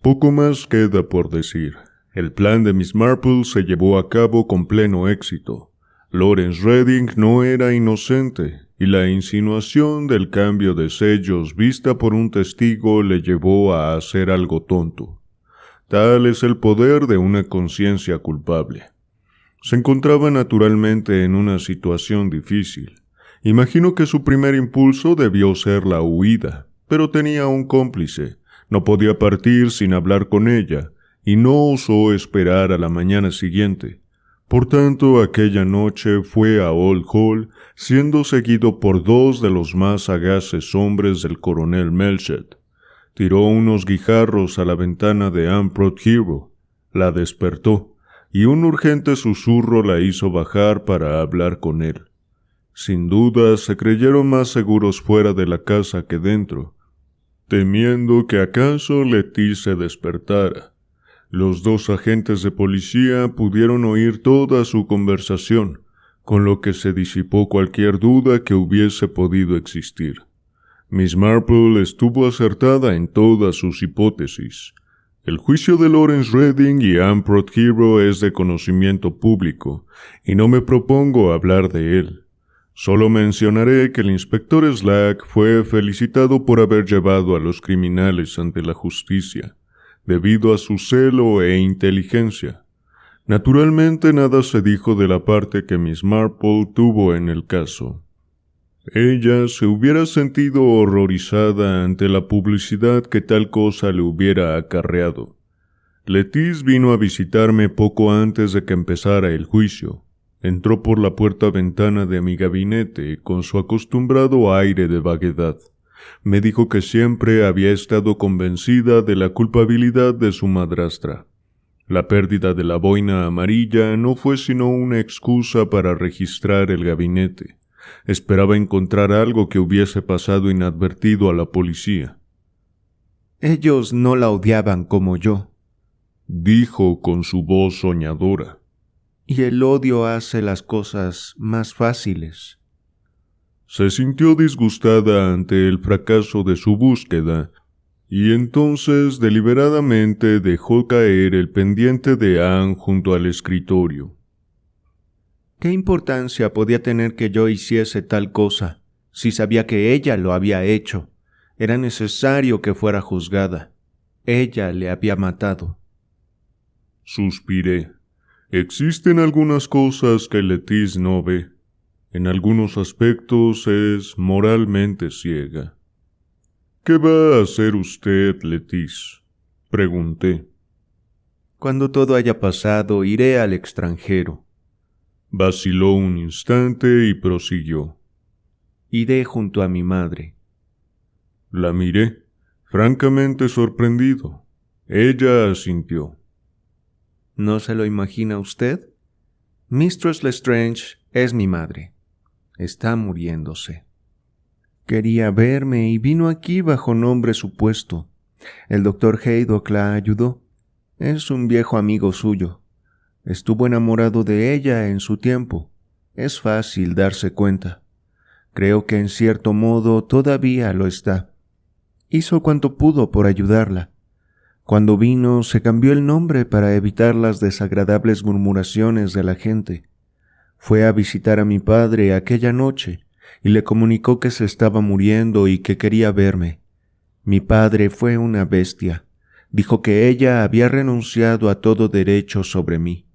Poco más queda por decir. El plan de Miss Marple se llevó a cabo con pleno éxito. Lawrence Reading no era inocente, y la insinuación del cambio de sellos vista por un testigo le llevó a hacer algo tonto. Tal es el poder de una conciencia culpable. Se encontraba naturalmente en una situación difícil. Imagino que su primer impulso debió ser la huida, pero tenía un cómplice. No podía partir sin hablar con ella, y no osó esperar a la mañana siguiente. Por tanto, aquella noche fue a Old Hall, siendo seguido por 2 de los más sagaces hombres del coronel Melchett. Tiró unos guijarros a la ventana de Anne Prothero, la despertó, y un urgente susurro la hizo bajar para hablar con él. Sin duda se creyeron más seguros fuera de la casa que dentro, temiendo que acaso Letty se despertara. Los 2 agentes de policía pudieron oír toda su conversación, con lo que se disipó cualquier duda que hubiese podido existir. Miss Marple estuvo acertada en todas sus hipótesis. El juicio de Lawrence Reading y Anne Prothero es de conocimiento público, y no me propongo hablar de él. Solo mencionaré que el inspector Slack fue felicitado por haber llevado a los criminales ante la justicia, debido a su celo e inteligencia. Naturalmente nada se dijo de la parte que Miss Marple tuvo en el caso. Ella se hubiera sentido horrorizada ante la publicidad que tal cosa le hubiera acarreado. Letty vino a visitarme poco antes de que empezara el juicio. Entró por la puerta-ventana de mi gabinete con su acostumbrado aire de vaguedad. Me dijo que siempre había estado convencida de la culpabilidad de su madrastra. La pérdida de la boina amarilla no fue sino una excusa para registrar el gabinete. Esperaba encontrar algo que hubiese pasado inadvertido a la policía. Ellos no la odiaban como yo, dijo con su voz soñadora. Y el odio hace las cosas más fáciles. Se sintió disgustada ante el fracaso de su búsqueda, y entonces deliberadamente dejó caer el pendiente de Anne junto al escritorio. ¿Qué importancia podía tener que yo hiciese tal cosa, si sabía que ella lo había hecho? Era necesario que fuera juzgada. Ella le había matado. Suspiré. Existen algunas cosas que Letty no ve. En algunos aspectos es moralmente ciega. ¿Qué va a hacer usted, Letty?, pregunté. Cuando todo haya pasado, iré al extranjero. Vaciló un instante y prosiguió. Iré junto a mi madre. La miré, francamente sorprendido. Ella asintió. ¿No se lo imagina usted? Mistress Lestrange es mi madre. Está muriéndose. Quería verme y vino aquí bajo nombre supuesto. El doctor Haydock la ayudó. Es un viejo amigo suyo. Estuvo enamorado de ella en su tiempo. Es fácil darse cuenta. Creo que en cierto modo todavía lo está. Hizo cuanto pudo por ayudarla. Cuando vino, se cambió el nombre para evitar las desagradables murmuraciones de la gente. Fue a visitar a mi padre aquella noche y le comunicó que se estaba muriendo y que quería verme. Mi padre fue una bestia. Dijo que ella había renunciado a todo derecho sobre mí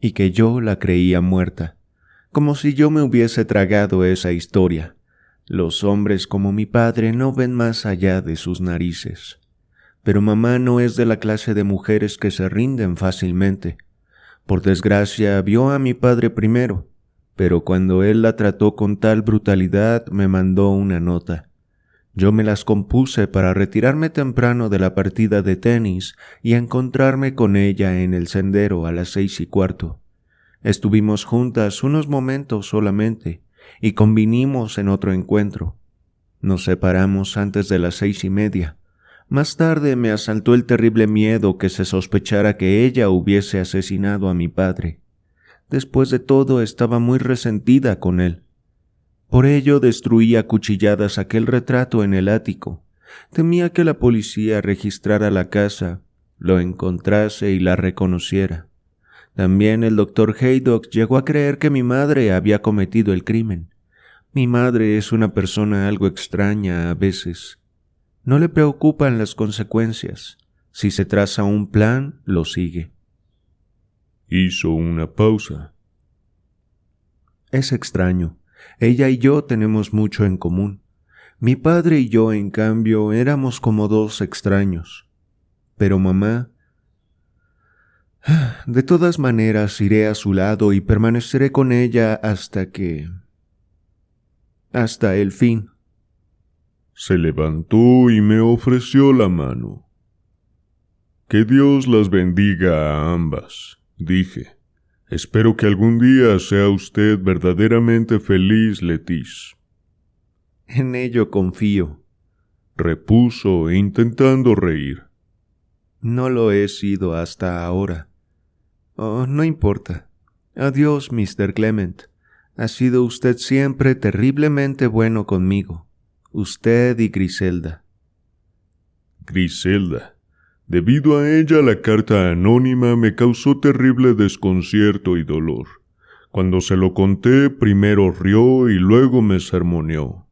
y que yo la creía muerta, como si yo me hubiese tragado esa historia. Los hombres como mi padre no ven más allá de sus narices. Pero mamá no es de la clase de mujeres que se rinden fácilmente. Por desgracia, vio a mi padre primero, pero cuando él la trató con tal brutalidad me mandó una nota. Yo me las compuse para retirarme temprano de la partida de tenis y encontrarme con ella en el sendero a las 6:15. Estuvimos juntas unos momentos solamente y convinimos en otro encuentro. Nos separamos antes de las 6:30. Más tarde me asaltó el terrible miedo que se sospechara que ella hubiese asesinado a mi padre. Después de todo, estaba muy resentida con él. Por ello destruí a cuchilladas aquel retrato en el ático. Temía que la policía registrara la casa, lo encontrase y la reconociera. También el doctor Haydock llegó a creer que mi madre había cometido el crimen. Mi madre es una persona algo extraña a veces. No le preocupan las consecuencias. Si se traza un plan, lo sigue. Hizo una pausa. Es extraño. Ella y yo tenemos mucho en común. Mi padre y yo, en cambio, éramos como dos extraños. Pero mamá... De todas maneras, iré a su lado y permaneceré con ella hasta el fin. Se levantó y me ofreció la mano. Que Dios las bendiga a ambas, dije. Espero que algún día sea usted verdaderamente feliz, Letiz. En ello confío, repuso intentando reír. No lo he sido hasta ahora. Oh, no importa. Adiós, Mr. Clement. Ha sido usted siempre terriblemente bueno conmigo. Usted y Griselda. Griselda. Debido a ella, la carta anónima me causó terrible desconcierto y dolor. Cuando se lo conté, primero rió y luego me sermoneó.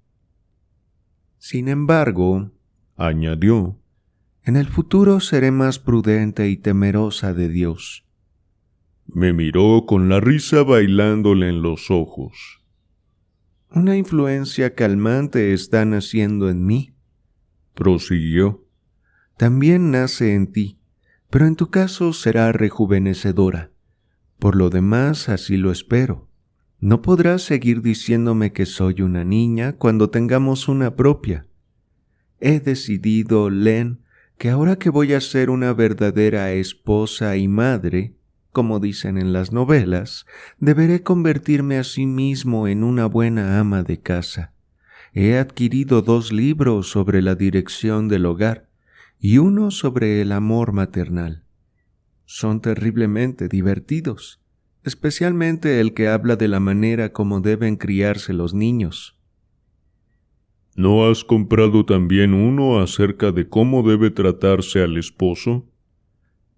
Sin embargo, añadió, en el futuro seré más prudente y temerosa de Dios. Me miró con la risa bailándole en los ojos. Una influencia calmante está naciendo en mí, prosiguió. También nace en ti, pero en tu caso será rejuvenecedora. Por lo demás, así lo espero. No podrás seguir diciéndome que soy una niña cuando tengamos una propia. He decidido, Len, que ahora que voy a ser una verdadera esposa y madre, como dicen en las novelas, deberé convertirme a sí mismo en una buena ama de casa. He adquirido 2 libros sobre la dirección del hogar y uno sobre el amor maternal. Son terriblemente divertidos, especialmente el que habla de la manera como deben criarse los niños. ¿No has comprado también uno acerca de cómo debe tratarse al esposo?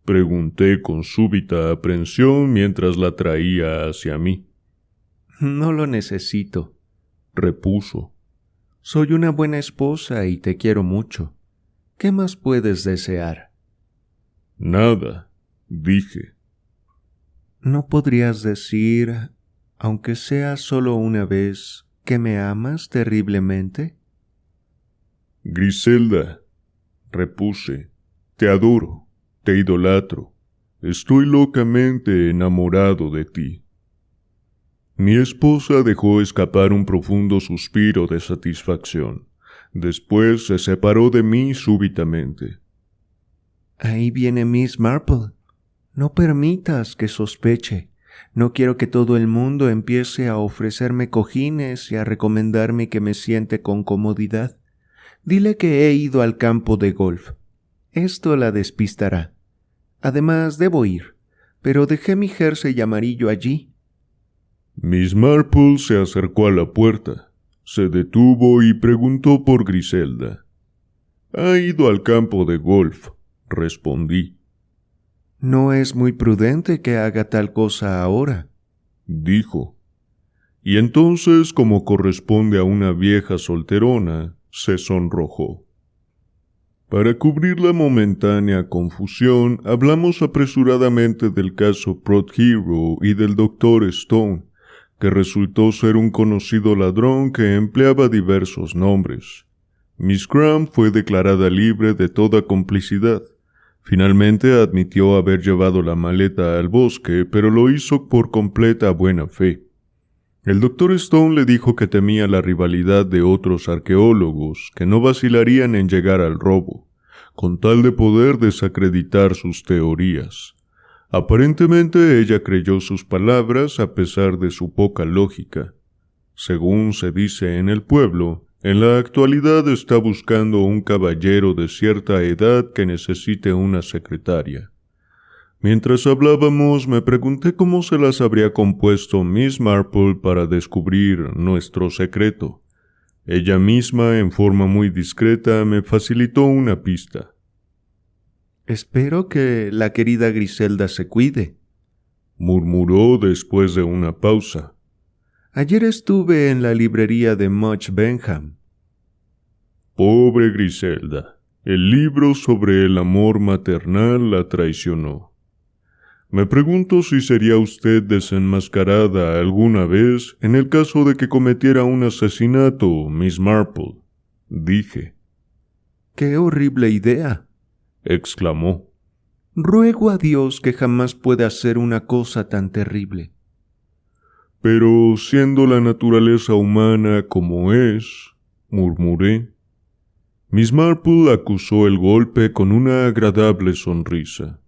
Pregunté con súbita aprensión mientras la traía hacia mí. No lo necesito, repuso. Soy una buena esposa y te quiero mucho. ¿Qué más puedes desear? Nada, dije. ¿No podrías decir, aunque sea solo una vez, que me amas terriblemente? Griselda, repuse, te adoro, te idolatro, estoy locamente enamorado de ti. Mi esposa dejó escapar un profundo suspiro de satisfacción. Después se separó de mí súbitamente. Ahí viene Miss Marple. No permitas que sospeche. No quiero que todo el mundo empiece a ofrecerme cojines y a recomendarme que me siente con comodidad. Dile que he ido al campo de golf. Esto la despistará. Además, debo ir, pero dejé mi jersey amarillo allí. Miss Marple se acercó a la puerta. Se detuvo y preguntó por Griselda. Ha ido al campo de golf, respondí. No es muy prudente que haga tal cosa ahora, dijo. Y entonces, como corresponde a una vieja solterona, se sonrojó. Para cubrir la momentánea confusión, hablamos apresuradamente del caso Prothero y del Dr. Stone, que resultó ser un conocido ladrón que empleaba diversos nombres. Miss Graham fue declarada libre de toda complicidad. Finalmente admitió haber llevado la maleta al bosque, pero lo hizo por completa buena fe. El Dr. Stone le dijo que temía la rivalidad de otros arqueólogos, que no vacilarían en llegar al robo, con tal de poder desacreditar sus teorías. Aparentemente ella creyó sus palabras a pesar de su poca lógica. Según se dice en el pueblo, en la actualidad está buscando un caballero de cierta edad que necesite una secretaria. Mientras hablábamos, me pregunté cómo se las habría compuesto Miss Marple para descubrir nuestro secreto. Ella misma, en forma muy discreta, me facilitó una pista. «Espero que la querida Griselda se cuide», murmuró después de una pausa. «Ayer estuve en la librería de Much Benham». Pobre Griselda, el libro sobre el amor maternal la traicionó. Me pregunto si sería usted desenmascarada alguna vez en el caso de que cometiera un asesinato, Miss Marple, dije. «¡Qué horrible idea!», exclamó. «Ruego a Dios que jamás pueda hacer una cosa tan terrible». «Pero siendo la naturaleza humana como es», murmuré. Miss Marple acusó el golpe con una agradable sonrisa.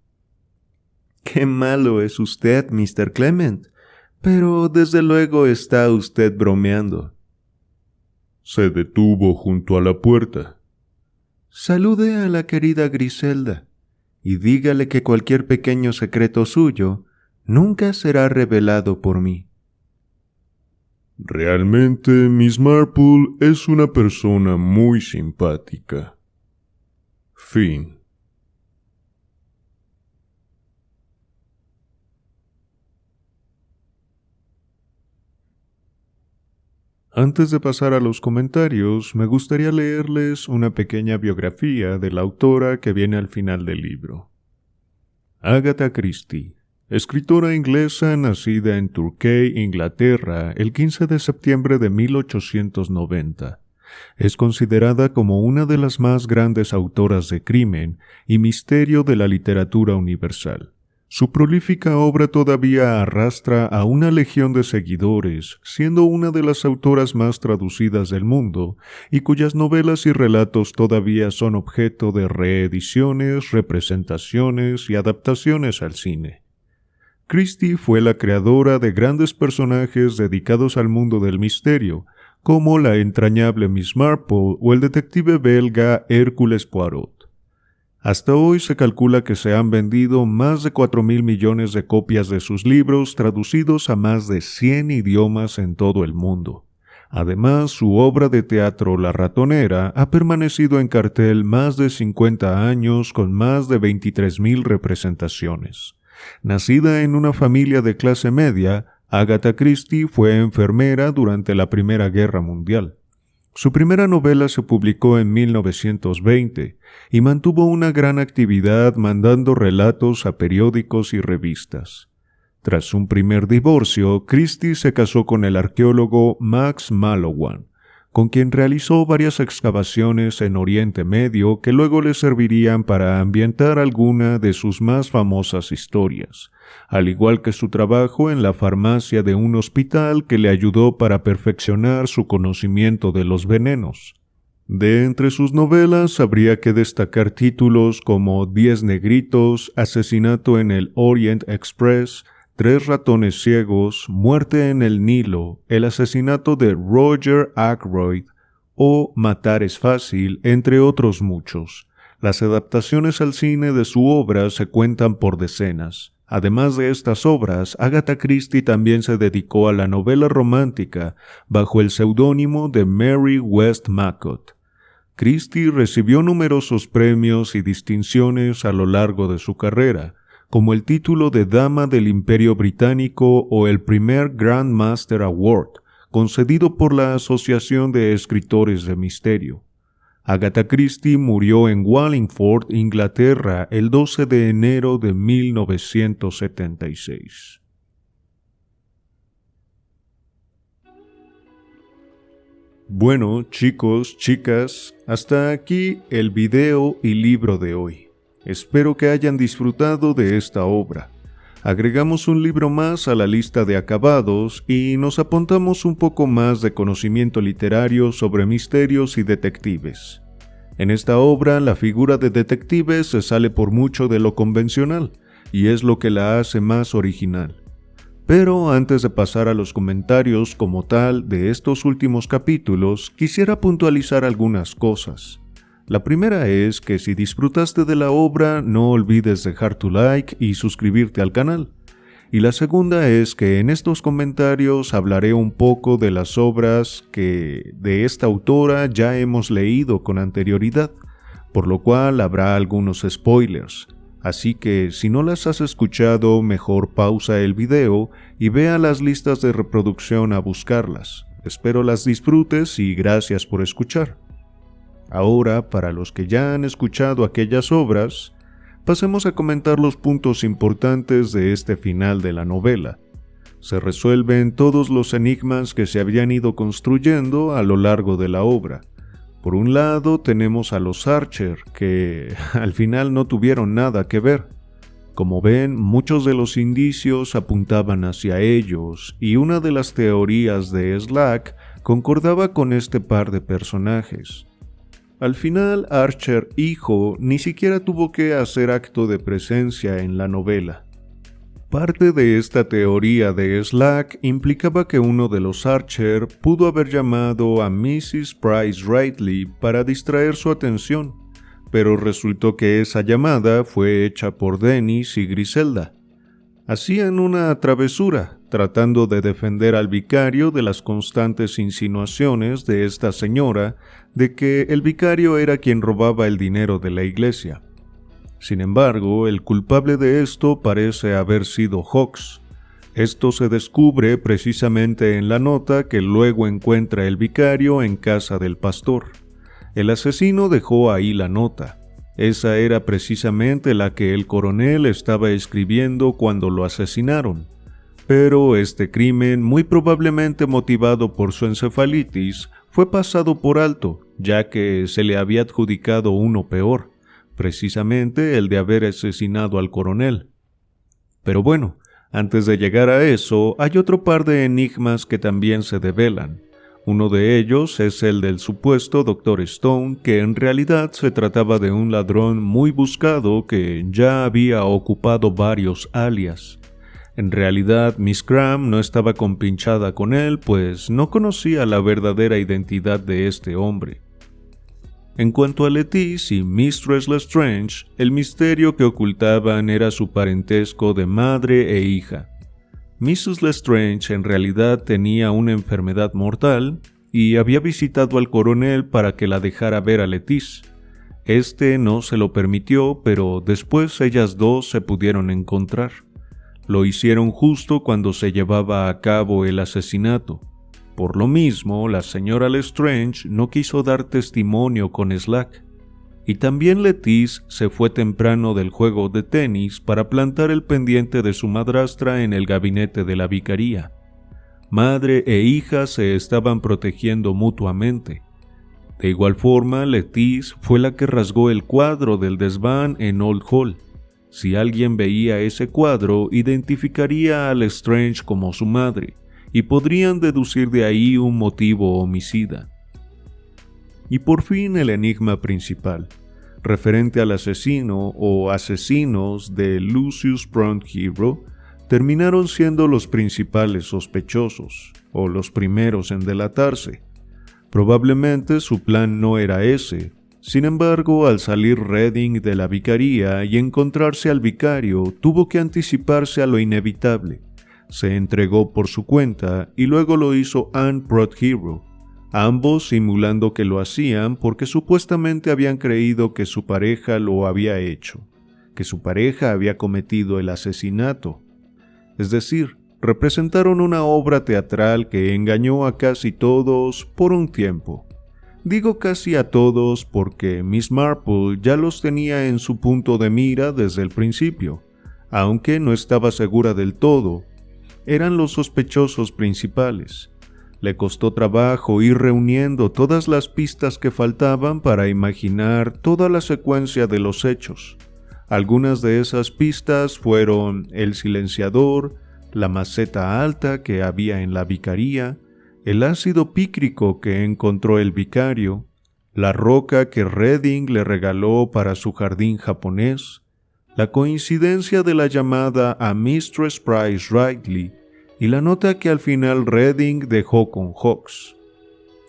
«Qué malo es usted, Mr. Clement, pero desde luego está usted bromeando». Se detuvo junto a la puerta. «Salude a la querida Griselda y dígale que cualquier pequeño secreto suyo nunca será revelado por mí». Realmente Miss Marple es una persona muy simpática. Fin. Antes de pasar a los comentarios, me gustaría leerles una pequeña biografía de la autora que viene al final del libro. Agatha Christie, escritora inglesa nacida en Torquay, Inglaterra, el 15 de septiembre de 1890. Es considerada como una de las más grandes autoras de crimen y misterio de la literatura universal. Su prolífica obra todavía arrastra a una legión de seguidores, siendo una de las autoras más traducidas del mundo, y cuyas novelas y relatos todavía son objeto de reediciones, representaciones y adaptaciones al cine. Christie fue la creadora de grandes personajes dedicados al mundo del misterio, como la entrañable Miss Marple o el detective belga Hércules Poirot. Hasta hoy se calcula que se han vendido más de 4.000 millones de copias de sus libros traducidos a más de 100 idiomas en todo el mundo. Además, su obra de teatro La ratonera ha permanecido en cartel más de 50 años con más de 23.000 representaciones. Nacida en una familia de clase media, Agatha Christie fue enfermera durante la Primera Guerra Mundial. Su primera novela se publicó en 1920 y mantuvo una gran actividad mandando relatos a periódicos y revistas. Tras un primer divorcio, Christie se casó con el arqueólogo Max Mallowan, con quien realizó varias excavaciones en Oriente Medio que luego le servirían para ambientar alguna de sus más famosas historias, al igual que su trabajo en la farmacia de un hospital que le ayudó para perfeccionar su conocimiento de los venenos. De entre sus novelas habría que destacar títulos como 10 negritos, Asesinato en el Orient Express, 3 ratones ciegos, Muerte en el Nilo, El asesinato de Roger Ackroyd o Matar es fácil, entre otros muchos. Las adaptaciones al cine de su obra se cuentan por decenas. Además de estas obras, Agatha Christie también se dedicó a la novela romántica bajo el seudónimo de Mary Westmacott. Christie recibió numerosos premios y distinciones a lo largo de su carrera, como el título de Dama del Imperio Británico o el primer Grand Master Award, concedido por la Asociación de Escritores de Misterio. Agatha Christie murió en Wallingford, Inglaterra, el 12 de enero de 1976. Bueno, chicos, chicas, hasta aquí el video y libro de hoy. Espero que hayan disfrutado de esta obra. Agregamos un libro más a la lista de acabados y nos apuntamos un poco más de conocimiento literario sobre misterios y detectives. En esta obra, la figura de detective se sale por mucho de lo convencional, y es lo que la hace más original. Pero antes de pasar a los comentarios como tal de estos últimos capítulos, quisiera puntualizar algunas cosas. La primera es que si disfrutaste de la obra, no olvides dejar tu like y suscribirte al canal. Y la segunda es que en estos comentarios hablaré un poco de las obras que de esta autora ya hemos leído con anterioridad, por lo cual habrá algunos spoilers. Así que si no las has escuchado, mejor pausa el video y ve a las listas de reproducción a buscarlas. Espero las disfrutes y gracias por escuchar. Ahora, para los que ya han escuchado aquellas obras, pasemos a comentar los puntos importantes de este final de la novela. Se resuelven todos los enigmas que se habían ido construyendo a lo largo de la obra. Por un lado tenemos a los Archer, que al final no tuvieron nada que ver. Como ven, muchos de los indicios apuntaban hacia ellos, y una de las teorías de Slack concordaba con este par de personajes. Al final, Archer hijo ni siquiera tuvo que hacer acto de presencia en la novela. Parte de esta teoría de Slack implicaba que uno de los Archer pudo haber llamado a Mrs. Price Rightly para distraer su atención, pero resultó que esa llamada fue hecha por Dennis y Griselda. Hacían una travesura, tratando de defender al vicario de las constantes insinuaciones de esta señora de que el vicario era quien robaba el dinero de la iglesia. Sin embargo, el culpable de esto parece haber sido Hawks. Esto se descubre precisamente en la nota que luego encuentra el vicario en casa del pastor. El asesino dejó ahí la nota. Esa era precisamente la que el coronel estaba escribiendo cuando lo asesinaron. Pero este crimen, muy probablemente motivado por su encefalitis, fue pasado por alto, ya que se le había adjudicado uno peor, precisamente el de haber asesinado al coronel. Pero bueno, antes de llegar a eso, hay otro par de enigmas que también se develan. Uno de ellos es el del supuesto Dr. Stone, que en realidad se trataba de un ladrón muy buscado que ya había ocupado varios alias. En realidad, Miss Cram no estaba compinchada con él, pues no conocía la verdadera identidad de este hombre. En cuanto a Lettice y Mistress Lestrange, el misterio que ocultaban era su parentesco de madre e hija. Mrs. Lestrange en realidad tenía una enfermedad mortal y había visitado al coronel para que la dejara ver a Lettice. Este no se lo permitió, pero después ellas dos se pudieron encontrar. Lo hicieron justo cuando se llevaba a cabo el asesinato. Por lo mismo, la señora Lestrange no quiso dar testimonio con Slack. Y también Lettice se fue temprano del juego de tenis para plantar el pendiente de su madrastra en el gabinete de la vicaría. Madre e hija se estaban protegiendo mutuamente. De igual forma, Lettice fue la que rasgó el cuadro del desván en Old Hall. Si alguien veía ese cuadro, identificaría a Lestrange como su madre, y podrían deducir de ahí un motivo homicida. Y por fin el enigma principal, referente al asesino o asesinos de Lucius Brown Hero, terminaron siendo los principales sospechosos, o los primeros en delatarse. Probablemente su plan no era ese. Sin embargo, al salir Redding de la vicaría y encontrarse al vicario, tuvo que anticiparse a lo inevitable. Se entregó por su cuenta y luego lo hizo Anne Prothero, ambos simulando que lo hacían porque supuestamente habían creído que su pareja lo había hecho, que su pareja había cometido el asesinato. Es decir, representaron una obra teatral que engañó a casi todos por un tiempo. Digo casi a todos porque Miss Marple ya los tenía en su punto de mira desde el principio, aunque no estaba segura del todo. Eran los sospechosos principales. Le costó trabajo ir reuniendo todas las pistas que faltaban para imaginar toda la secuencia de los hechos. Algunas de esas pistas fueron el silenciador, la maceta alta que había en la vicaría, el ácido pícrico que encontró el vicario, la roca que Redding le regaló para su jardín japonés, la coincidencia de la llamada a Mistress Price Ridley y la nota que al final Redding dejó con Hawkes.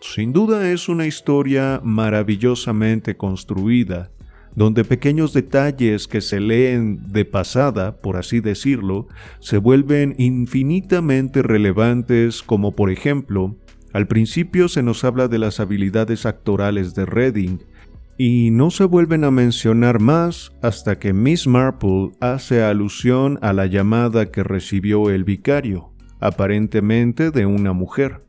Sin duda es una historia maravillosamente construida, donde pequeños detalles que se leen de pasada, por así decirlo, se vuelven infinitamente relevantes, como por ejemplo, al principio se nos habla de las habilidades actorales de Redding, y no se vuelven a mencionar más hasta que Miss Marple hace alusión a la llamada que recibió el vicario, aparentemente de una mujer.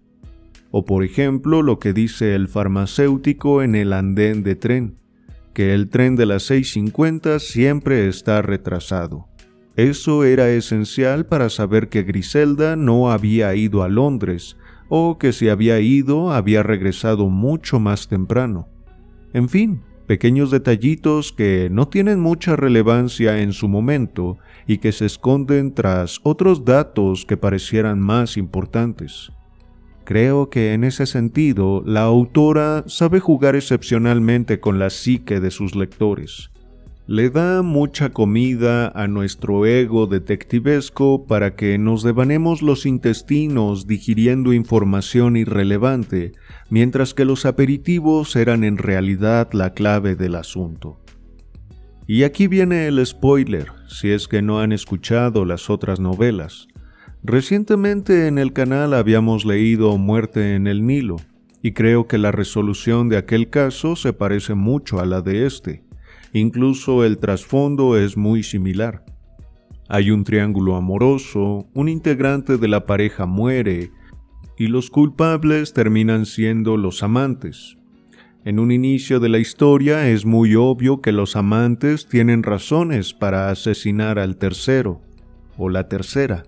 O por ejemplo, lo que dice el farmacéutico en el andén de tren, que el tren de las 6:50 siempre está retrasado. Eso era esencial para saber que Griselda no había ido a Londres, o que si había ido, había regresado mucho más temprano. En fin, pequeños detallitos que no tienen mucha relevancia en su momento y que se esconden tras otros datos que parecieran más importantes. Creo que en ese sentido, la autora sabe jugar excepcionalmente con la psique de sus lectores. Le da mucha comida a nuestro ego detectivesco para que nos devanemos los intestinos digiriendo información irrelevante, mientras que los aperitivos eran en realidad la clave del asunto. Y aquí viene el spoiler, si es que no han escuchado las otras novelas. Recientemente en el canal habíamos leído Muerte en el Nilo, y creo que la resolución de aquel caso se parece mucho a la de este. Incluso el trasfondo es muy similar. Hay un triángulo amoroso, un integrante de la pareja muere, y los culpables terminan siendo los amantes. En un inicio de la historia es muy obvio que los amantes tienen razones para asesinar al tercero, o la tercera.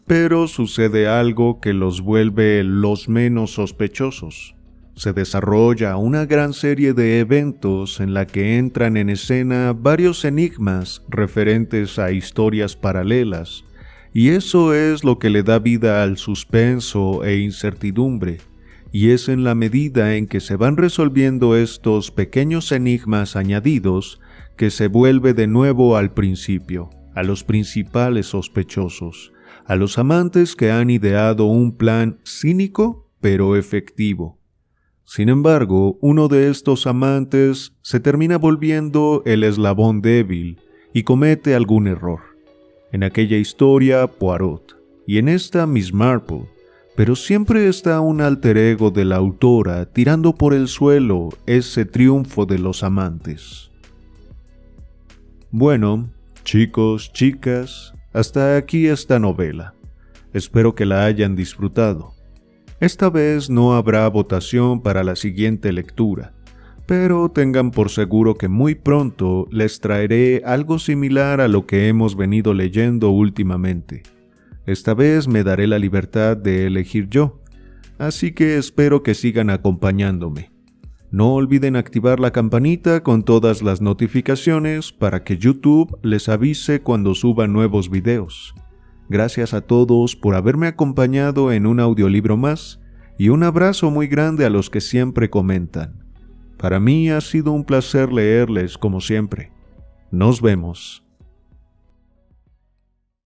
Pero sucede algo que los vuelve los menos sospechosos. Se desarrolla una gran serie de eventos en la que entran en escena varios enigmas referentes a historias paralelas, y eso es lo que le da vida al suspenso e incertidumbre, y es en la medida en que se van resolviendo estos pequeños enigmas añadidos que se vuelve de nuevo al principio, a los principales sospechosos, a los amantes que han ideado un plan cínico pero efectivo. Sin embargo, uno de estos amantes se termina volviendo el eslabón débil y comete algún error. En aquella historia, Poirot, y en esta Miss Marple, pero siempre está un alter ego de la autora tirando por el suelo ese triunfo de los amantes. Bueno, chicos, chicas, hasta aquí esta novela. Espero que la hayan disfrutado. Esta vez no habrá votación para la siguiente lectura, pero tengan por seguro que muy pronto les traeré algo similar a lo que hemos venido leyendo últimamente. Esta vez me daré la libertad de elegir yo, así que espero que sigan acompañándome. No olviden activar la campanita con todas las notificaciones para que YouTube les avise cuando suba nuevos videos. Gracias a todos por haberme acompañado en un audiolibro más y un abrazo muy grande a los que siempre comentan. Para mí ha sido un placer leerles como siempre. Nos vemos.